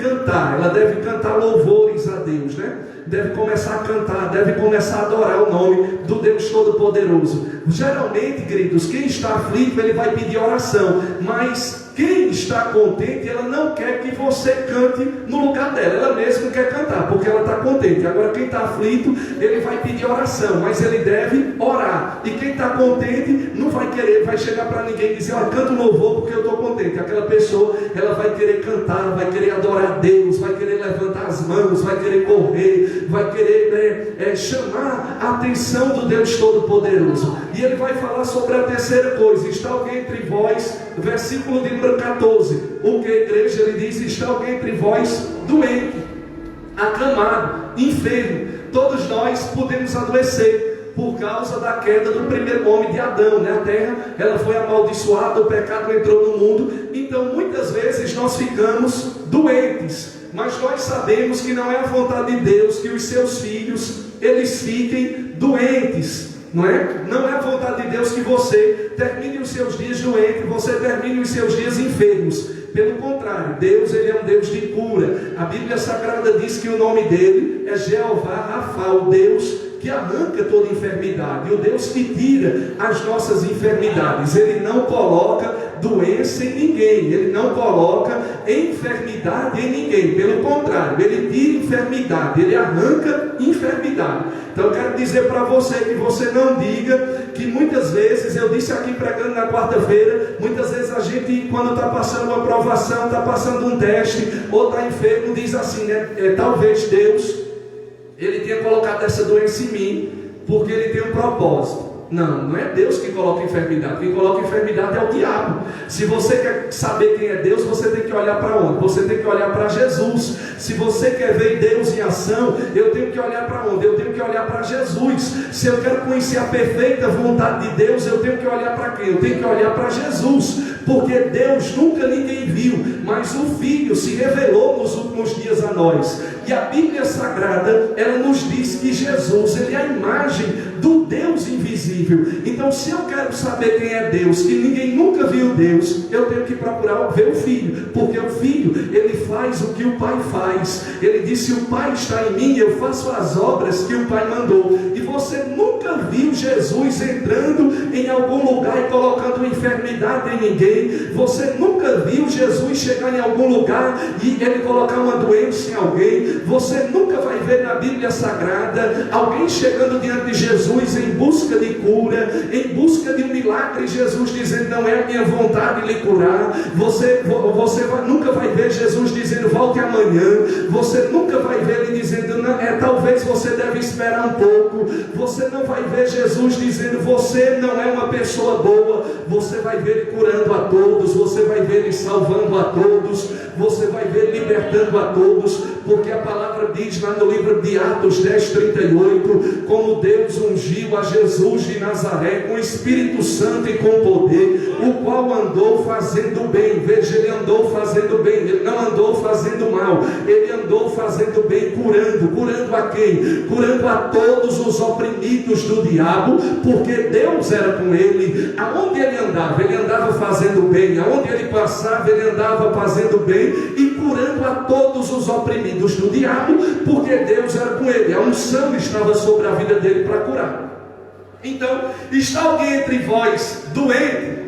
cantar louvores a Deus, né? Deve começar a cantar, deve começar a adorar o nome do Deus Todo-Poderoso. Geralmente, queridos, quem está aflito, ele vai pedir oração, mas quem está contente, ela não quer que você cante no lugar dela, ela mesma quer cantar, porque ela está contente. Agora quem está aflito, ele vai pedir oração, mas ele deve orar. E quem está contente, não vai querer, vai chegar para ninguém e dizer: olha, canta um louvor porque eu estou contente. Aquela pessoa, ela vai querer cantar, vai querer adorar a Deus, vai querer levantar as mãos, vai querer correr, vai querer chamar a atenção do Deus Todo-Poderoso. E ele vai falar sobre a terceira coisa: está alguém entre vós, versículo de número 14, o que a igreja, ele diz: está alguém entre vós doente, acamado, enfermo. Todos nós podemos adoecer por causa da queda do primeiro homem, de Adão, né? A terra, ela foi amaldiçoada, o pecado entrou no mundo, então muitas vezes nós ficamos doentes, mas nós sabemos que não é a vontade de Deus que os seus filhos, eles fiquem doentes. Não é a vontade de Deus que você termine os seus dias doentes, você termine os seus dias enfermos. Pelo contrário, Deus, ele é um Deus de cura. A Bíblia Sagrada diz que o nome dele é Jeová Rafa, o Deus que arranca toda enfermidade, o Deus que tira as nossas enfermidades. Ele não coloca doença em ninguém, ele não coloca enfermidade em ninguém, pelo contrário, ele tira enfermidade, ele arranca enfermidade. Então eu quero dizer para você que você não diga que muitas vezes, eu disse aqui pregando na quarta-feira, muitas vezes a gente, quando está passando uma provação, está passando um teste, ou está enfermo, diz assim, né? Talvez Deus, ele tenha colocado essa doença em mim, porque ele tem um propósito. Não é Deus que coloca enfermidade. Quem coloca enfermidade é o diabo. Se você quer saber quem é Deus, você tem que olhar para onde? Você tem que olhar para Jesus. Se você quer ver Deus em ação, eu tenho que olhar para onde? Eu tenho que olhar para Jesus. Se eu quero conhecer a perfeita vontade de Deus, eu tenho que olhar para quem? Eu tenho que olhar para Jesus, porque Deus nunca ninguém viu, mas o Filho se revelou nos últimos dias a nós. E a Bíblia Sagrada, ela nos diz que Jesus, ele é a imagem do Deus invisível. Então, se eu quero saber quem é Deus, que ninguém nunca viu Deus, eu tenho que procurar ver o Filho, porque o Filho, ele faz o que o Pai faz. Ele disse: se o Pai está em mim, eu faço as obras que o Pai mandou. E você nunca viu Jesus entrando em algum lugar e colocando enfermidade em ninguém. Você nunca viu Jesus chegar em algum lugar e ele colocar uma doença em alguém. Você nunca vai ver na Bíblia Sagrada alguém chegando diante de Jesus em busca de cura, em busca de um milagre, Jesus dizendo: não é a minha vontade lhe curar. Você nunca vai ver Jesus dizendo: volte amanhã. Você nunca vai ver ele dizendo: não, talvez você deve esperar um pouco. Você não vai ver Jesus dizendo: você não é uma pessoa boa. Você vai ver ele curando a todos, você vai ver ele salvando a todos, você vai ver ele libertando a todos, porque a palavra diz lá no livro de Atos 10:38, como Deus ungiu a Jesus de Nazaré com o Espírito Santo e com poder, o qual andou fazendo bem. Veja, ele andou fazendo bem, ele não andou fazendo mal, ele andou fazendo bem, curando a quem? Curando a todos os oprimidos do diabo, porque Deus era com ele. Aonde ele andava fazendo bem, aonde ele passava, ele andava fazendo bem e curando a todos os oprimidos do diabo, porque Deus era com ele. A unção estava sobre a vida dele para curar. Então, está alguém entre vós doente?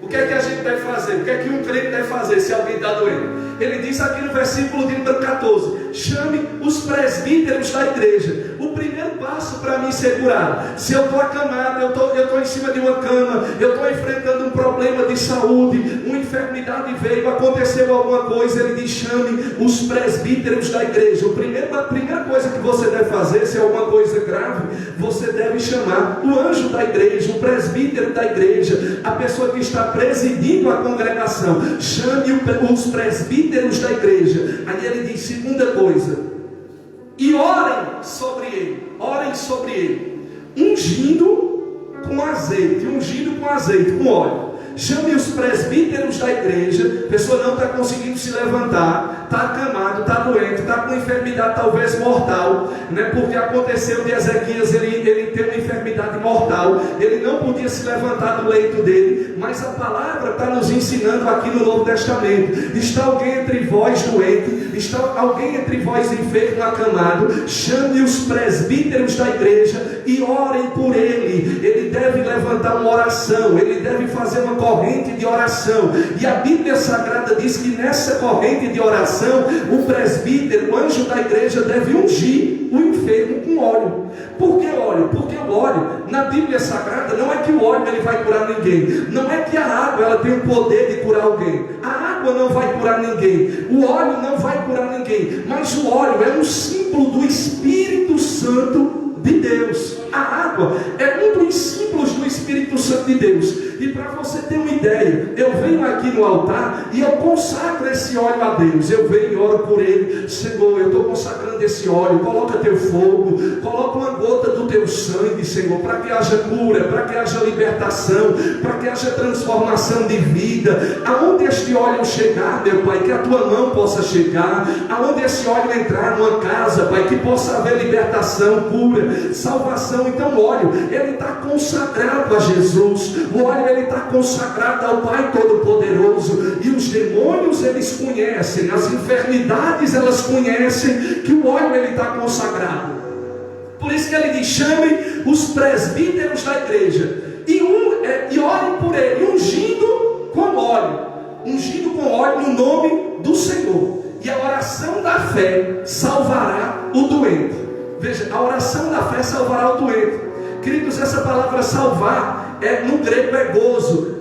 O O que é que a gente deve fazer? O que é que um crente deve fazer se alguém está doente? Ele diz aqui no versículo de número 14: chame os presbíteros da igreja. O primeiro passo para mim ser curado. Se eu estou acamado, eu estou em cima de uma cama, eu estou enfrentando um problema de saúde, uma enfermidade veio, aconteceu alguma coisa, ele diz: chame os presbíteros da igreja. A primeira coisa que você deve fazer, se é alguma coisa grave, você deve chamar o anjo da igreja, o presbítero da igreja, a pessoa que está presidindo a congregação. Chame os presbíteros da igreja. Aí ele diz: segunda coisa, e orem sobre ele, ungindo com azeite, com óleo. Chame os presbíteros da igreja. A pessoa não está conseguindo se levantar, está acamado, está doente, está com enfermidade talvez mortal, né? Porque aconteceu de Ezequias, ele tem uma enfermidade mortal, ele não podia se levantar do leito dele, mas a palavra está nos ensinando aqui no Novo Testamento: está alguém entre vós doente, está alguém entre vós enfermo, acamado, chame os presbíteros da igreja e orem por ele. Ele deve levantar uma oração, ele deve fazer uma corrente de oração, e a Bíblia Sagrada diz que nessa corrente de oração, o presbítero, o anjo da igreja, deve ungir o enfermo com óleo. Por que óleo? Porque o óleo, na Bíblia Sagrada, não é que o óleo ele vai curar ninguém, não é que a água ela tem o poder de curar alguém. A água não vai curar ninguém, o óleo não vai curar ninguém, mas o óleo é um símbolo do Espírito Santo de Deus. A água é um dos símbolos do Espírito Santo de Deus. E para você ter uma ideia, eu venho aqui no altar e eu consagro esse óleo a Deus. Eu venho e oro por ele: Senhor, eu estou consagrando esse óleo, coloca teu fogo, coloca uma gota do teu sangue, Senhor, para que haja cura, para que haja libertação, para que haja transformação de vida. Aonde este óleo chegar, meu Pai, que a tua mão possa chegar. Aonde esse óleo entrar numa casa, Pai, que possa haver libertação, cura, salvação. Então o óleo, ele está consagrado a Jesus. O óleo, ele está consagrado ao Pai Todo-Poderoso. E os demônios, eles conhecem, as enfermidades, elas conhecem que o óleo, ele está consagrado. Por isso que ele diz: chame os presbíteros da igreja e orem por ele, ungindo com óleo no nome do Senhor. E a oração da fé salvará o doente. Veja, a oração da fé salvará o doente. Queridos, essa palavra salvar, no grego é gozo,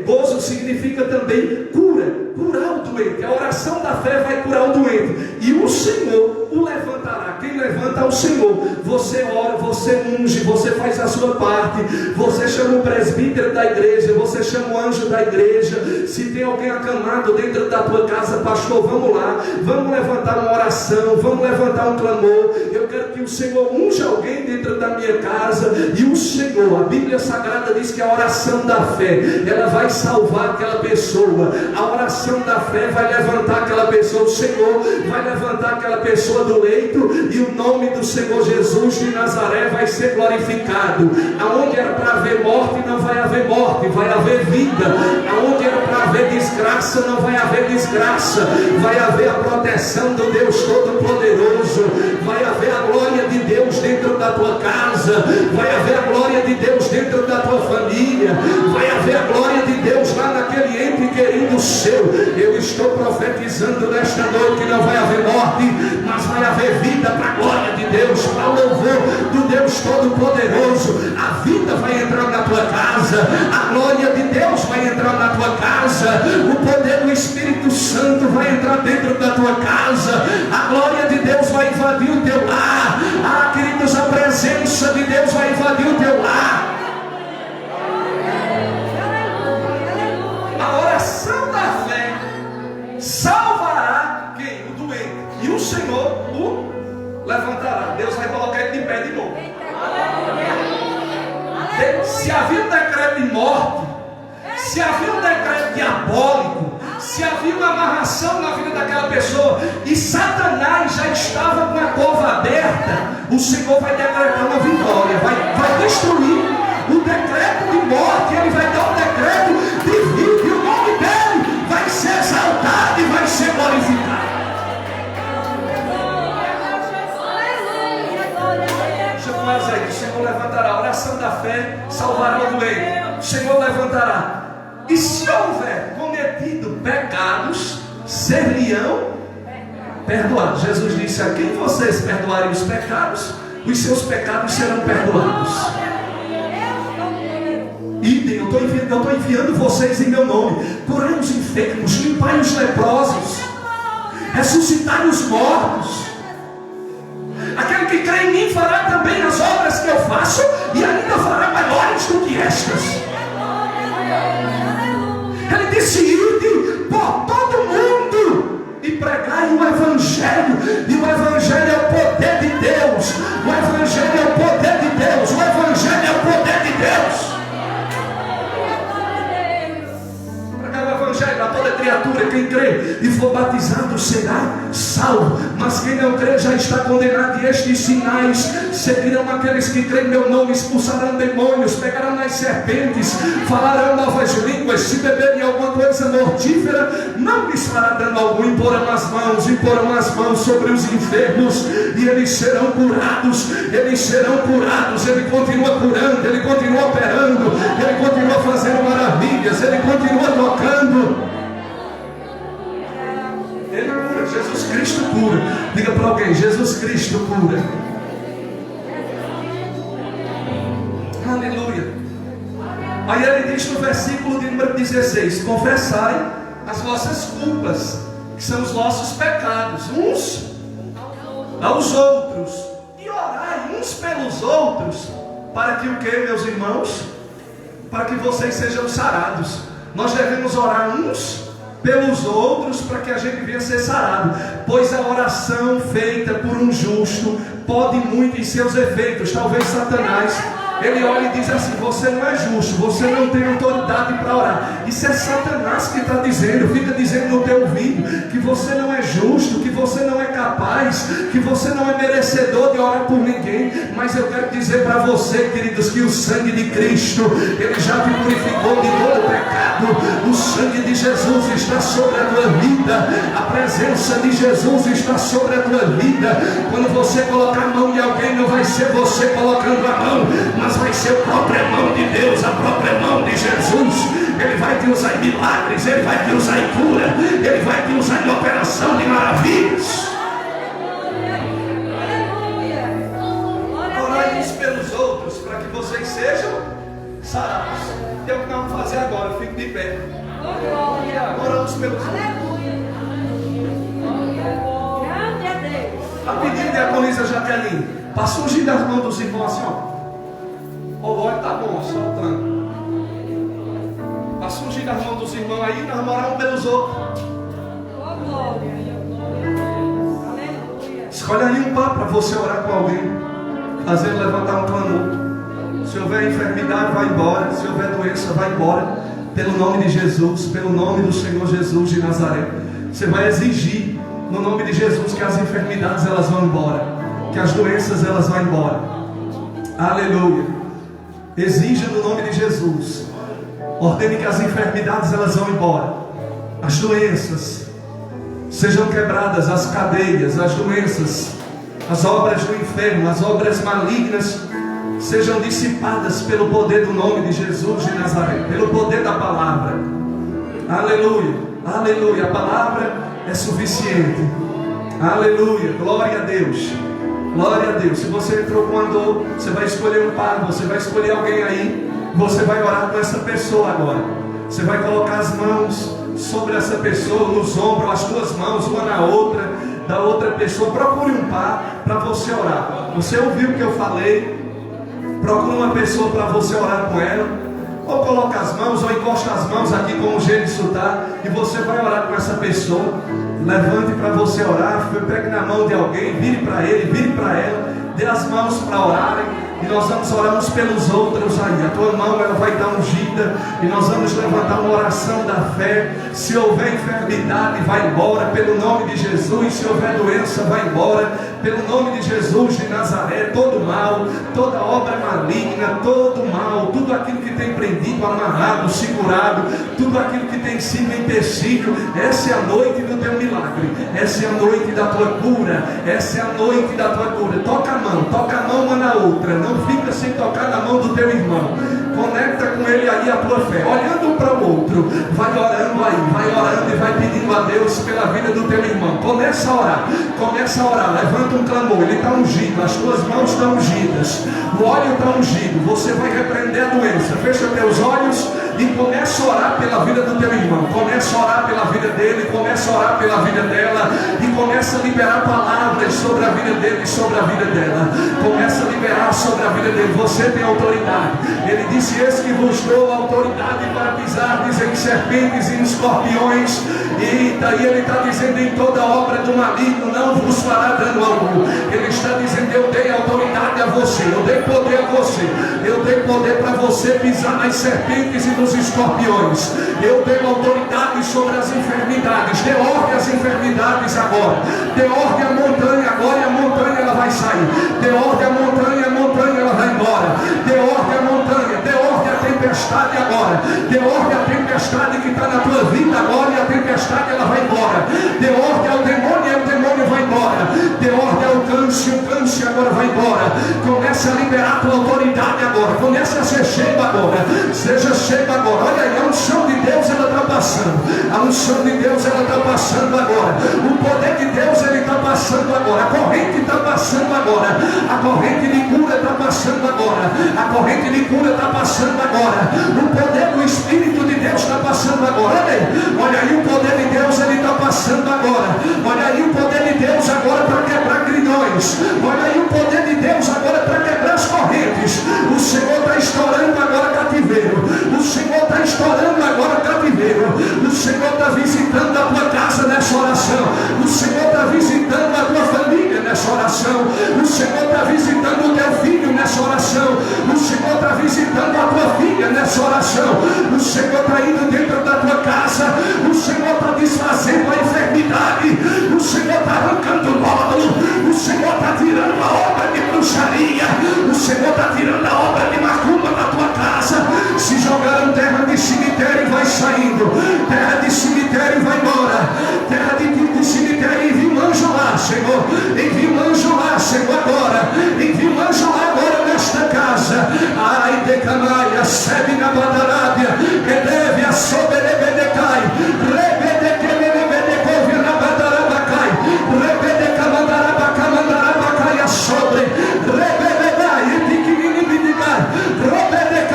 gozo significa também curar o doente. A oração da fé vai curar o doente, e o Senhor o levantará. Quem levanta é o Senhor. Você ora, você unge, você faz a sua parte, você chama o presbítero da igreja, você chama o anjo da igreja. Se tem alguém acamado dentro da tua casa, pastor, vamos lá, vamos levantar uma oração, vamos levantar um clamor. Eu quero que o Senhor unja alguém dentro da minha casa. E o Senhor, a Bíblia Sagrada diz que a oração da fé, ela vai salvar aquela pessoa. A oração da fé vai levantar aquela pessoa. O Senhor vai levantar aquela pessoa do leito, e o nome do Senhor Jesus de Nazaré vai ser glorificado. Aonde era para haver morte, não vai haver morte, vai haver vida. Aonde era para haver desgraça, não vai haver desgraça, vai haver a proteção do Deus Todo-Poderoso, vai haver a glória de Deus dentro da tua casa, vai haver a glória de Deus dentro da tua família, vai haver a glória de Deus lá naquele ente querido seu. Eu estou profetizando nesta noite que não vai haver morte, mas vai haver vida para a glória de Deus, para o louvor do Deus Todo-Poderoso. A vida vai entrar na tua casa, a glória de Deus vai entrar na tua casa, o poder do Espírito Santo vai entrar dentro da tua casa, a glória de Deus vai invadir o teu lar. Queridos, a presença de Deus vai invadir o teu lar. A oração da fé salvará quem? O doente. E o Senhor o levantará. Deus vai colocar ele de pé de novo. Se havia um decreto de morte, se havia um decreto diabólico, se havia uma amarração na vida daquela pessoa, e Satanás já estava com a cova aberta, o Senhor vai decretar uma vitória, vai destruir o decreto de morte, ele vai dar um decreto de vida, e o nome dele vai ser exaltado e vai ser glorificado. Chama o Senhor levantará. A oração da fé salvará o doente. O Senhor levantará. E ser-lhe-ão perdoados. Jesus disse: a quem vocês perdoarem os pecados, os seus pecados serão perdoados. Idem, eu estou enviando vocês em meu nome. Curai os enfermos, limpai os leprosos, ressuscitai os mortos. Aquele que crê em mim fará também as obras que eu faço, e ainda fará maiores do que estas. Ele disse: ide por todo mundo e pregai o Evangelho. E o Evangelho é o poder de Deus. O Evangelho é o poder de Deus. O Evangelho é o poder de Deus. Pregai o Evangelho a toda criatura. Quem crê e for batizado será salvo, mas quem não crê já está condenado. E estes sinais seguirão aqueles que creem em meu nome: expulsarão demônios, pegarão nas serpentes, falarão novas línguas, se beberem alguma coisa mortífera, não lhes fará dano algum, imporão as mãos sobre os enfermos e eles serão curados. Ele continua curando, ele continua operando, ele continua fazendo maravilhas, ele continua tocando. Ele cura, Jesus Cristo cura. Diga para alguém: Jesus Cristo cura. Aleluia. Aí ele diz no versículo de número 16: confessai as vossas culpas, que são os vossos pecados, uns aos outros, e orai uns pelos outros, para que o que, meus irmãos? Para que vocês sejam sarados. Nós devemos orar uns pelos outros para que a gente venha ser sarado, pois a oração feita por um justo pode muito em seus efeitos. Talvez Satanás, ele olha e diz assim: você não é justo, você não tem autoridade para orar. Isso é Satanás que está dizendo, fica dizendo no teu ouvido que você não é justo, que você não é capaz, que você não é merecedor de orar por ninguém. Mas eu quero dizer para você, queridos, que o sangue de Cristo, ele já te purificou de todo pecado. O sangue de Jesus está sobre a tua vida, a presença de Jesus está sobre a tua vida. Quando você colocar a mão em alguém, não vai ser você colocando a mão, mas vai ser a própria mão de Deus, a própria mão de Jesus. Ele vai te usar em milagres, ele vai te usar em cura, ele vai te usar em operação de maravilhas. Orai uns pelos outros para que vocês sejam sarados. É o que nós vamos fazer agora. Fique de pé. Orai uns pelos outros. Rapidinho, diaconisa Jaqueline, passa ungindo as mãos dos irmãos assim, ó. O óleo está bom, soltando. Passa ungindo as mãos dos irmãos aí, nós vamos orar um pelos outros. Escolhe aí um par para você orar com alguém, fazendo levantar um clamor. Se houver enfermidade, vai embora. Se houver doença, vai embora. Pelo nome de Jesus, pelo nome do Senhor Jesus de Nazaré. Você vai exigir no nome de Jesus que as enfermidades elas vão embora, que as doenças elas vão embora. Aleluia. Exija no nome de Jesus. Ordene que as enfermidades elas vão embora, as doenças sejam quebradas, as cadeias, as doenças, as obras do inferno, as obras malignas sejam dissipadas pelo poder do nome de Jesus de Nazaré, pelo poder da palavra. Aleluia, aleluia. A palavra é suficiente. Aleluia, glória a Deus. Glória a Deus. Se você entrou com a dor, você vai escolher um par, você vai escolher alguém aí, você vai orar com essa pessoa agora. Você vai colocar as mãos sobre essa pessoa, nos ombros, as duas mãos, uma na outra, da outra pessoa. Procure um par para você orar. Você ouviu o que eu falei? Procure uma pessoa para você orar com ela. Ou coloca as mãos, ou encosta as mãos aqui como o Gênesis está, e você vai orar com essa pessoa. Levante para você orar, pegue na mão de alguém, vire para ele, vire para ela, dê as mãos para orarem, e nós vamos orar uns pelos outros aí. A tua mão ela vai estar ungida, e nós vamos levantar uma oração da fé. Se houver enfermidade, vai embora pelo nome de Jesus. Se houver doença, vai embora pelo nome de Jesus de Nazaré. Todo mal, toda obra maligna, todo mal, tudo aquilo que tem prendido, amarrado, segurado, tudo aquilo que tem sido empecilho, essa é a noite do teu milagre, essa é a noite da tua cura, essa é a noite da tua cura. Toca a mão uma na outra, não fica sem tocar na mão do teu irmão. Conecta com ele aí a tua fé, olhando um para o outro. Vai orando aí, vai orando e vai pedindo a Deus pela vida começa a orar. Começa a orar, levanta um clamor. Ele está ungido, as tuas mãos estão ungidas, o óleo está ungido. Você vai repreender a doença. Fecha teus olhos e começa a orar pela vida do teu irmão. Começa a orar pela vida dele, começa a orar pela vida dela, e começa a liberar palavras sobre a vida dele e sobre a vida dela. Começa a liberar sobre a vida dele. Você tem autoridade. Ele disse: eis que vos dou autoridade para pisar em serpentes e escorpiões. E daí ele está dizendo: em toda obra do maligno não vos fará dano algum. Ele está dizendo: eu dei autoridade a você, eu dei poder a você, eu dei poder para você pisar nas serpentes e nos escorpiões. Eu dei autoridade sobre as enfermidades. Dê ordem às enfermidades agora. Dê ordem à montanha agora, e a montanha ela vai sair. Dê ordem à montanha, a montanha ela vai embora. Dê ordem à montanha, dê ordem à tempestade agora. Dê ordem à tempestade que está na tua vida agora, e a tempestade ela vai embora. Dê ordem ao demônio, e o demônio vai embora. Dê ordem ao câncer, o câncer agora vai embora. Comece a liberar a tua autoridade agora. Comece a ser cheio agora. Seja cheio agora. Olha aí, a unção de Deus ela está passando. A unção de Deus ela está passando agora. O poder de Deus ele está passando agora. A corrente está passando agora. A corrente de cura está passando agora. A corrente de cura está passando agora. O poder do Espírito de Deus está passando agora. Olha aí, o poder de Deus ele está passando agora. Olha aí o poder de Deus agora para quebrar grilhões. Olha aí o poder de Deus agora para quebrar as correntes. O Senhor está estourando agora cativeiro. O Senhor está estourando agora cativeiro. O Senhor está visitando a tua casa nessa oração. O Senhor está visitando a tua família nessa oração. O Senhor está visitando o teu filho nessa oração. O Senhor está visitando a tua filha nessa oração. O Senhor está indo dentro da tua casa. O Senhor está desfazendo a enfermidade. O Senhor está arrancando o nódulo. O Senhor está tirando a obra de bruxaria. O Senhor está tirando a obra de macumba da tua casa. Se jogaram terra de cemitério, vai saindo. Terra de cemitério, vai embora. Terra de cemitério, envia um anjo lá, Senhor. Envia um anjo lá, Senhor, agora. Envia um anjo lá agora nesta casa. Ai, decanaia, sebe na badarábia. Que deve a soberebedecai. Rebedecai na badarabacai. Rebedecai a sobre. Rebedecai, etiquiminibidigai. Rebedecai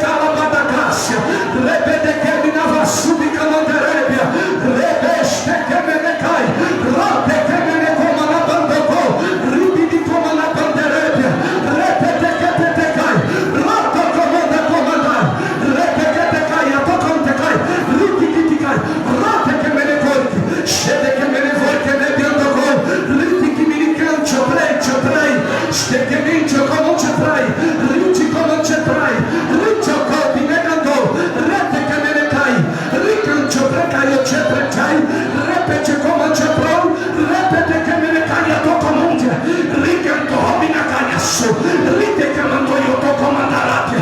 a badacácia. Rebedecai na vassubica manderebia. Rebestecai. Rebedecai como na bandocô. Ribidi como na banderebia. Rebedecai. Roto comanda comandar. Rebedecai a tocantecai. Ribidikai. Rote que me levoite. Shede que me levoite ne biandocô. Riti que me licancho prei. Steke mincho como te trai. Riti como te trai. Riti o copi negando. Rete que me lecai. Ricancho precai o te precai. Repete como te pro. Repete que me lecai a toco monte. Ricanto hobi na canhaço. Rite que mando eu toco mandarapia.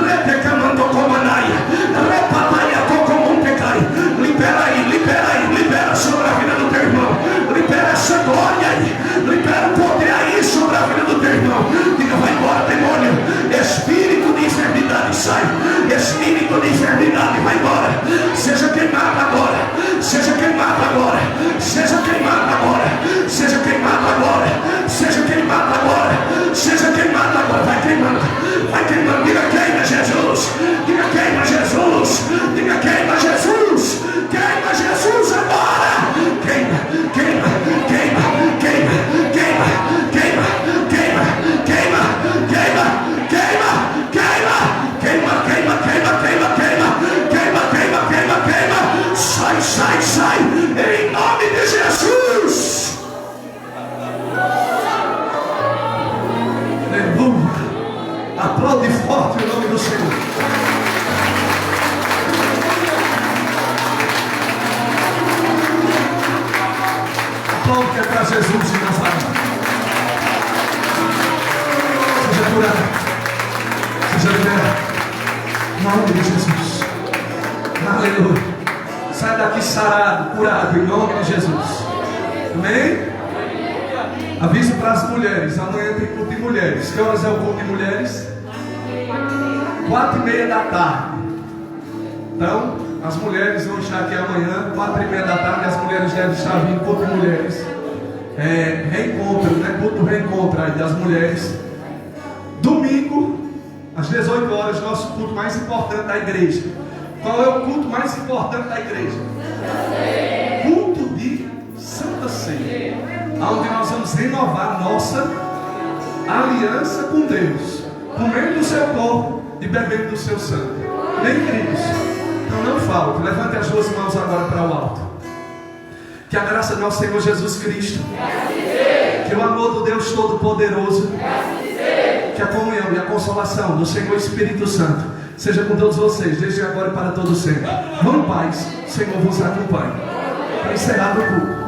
Rete que mando comanaia. Repapai a toco monte cai. Libera aí, libera sobre a vida do teu irmão. Libera essa glória aí. Libera o poder aí sobre a vida do teu irmão. Diga: vai embora, demônio. Espírito de enfermidade, sai. Espírito de enfermidade, vai embora. Seja queimado agora. Seja queimado agora. Seja queimado agora. Seja queimado agora. Seja queimado agora. Seja queimado agora. Vai queimando. Vai queimando. Diga: queima, Jesus. Diga: queima, Jesus. Diga: queima, Jesus. Queima, Jesus agora. Queima, queima, queima, queima, queima, queima, queima, queima, queima, queima, queima, queima, queima, queima, queima, queima, queima, queima, queima, queima. Sai, sai, sai. Em nome de Jesus. Aleluia. Aplaude forte o nome do Senhor. Aplaude que é para Jesus e Nazaré. Seja curado. Seja liberado. Em nome de Jesus. Aleluia. Sai daqui sarado, curado, em nome de Jesus. Amém? Aviso para as mulheres. Amanhã tem culto de mulheres. Que horas é o culto de mulheres? 4:30 da tarde. Então, As mulheres vão estar aqui amanhã, 4h30 da tarde, as mulheres devem estar vindo, culto de mulheres. Reencontro, né? Culto do reencontro aí das mulheres. Domingo, às 18 horas, nosso culto mais importante da igreja. Qual é o culto mais importante da igreja? Culto de Santa Ceia, onde nós vamos renovar nossa aliança com Deus, comendo do seu corpo e bebendo do seu sangue. Bem, queridos, então não falte. Levante as duas mãos agora para o alto. Que a graça do nosso Senhor Jesus Cristo, que o amor do Deus Todo-Poderoso, que a comunhão e a consolação do Senhor Espírito Santo seja com todos vocês, desde agora e para todo sempre. Vão em paz, o Senhor vos acompanhe. Para encerrar o culto.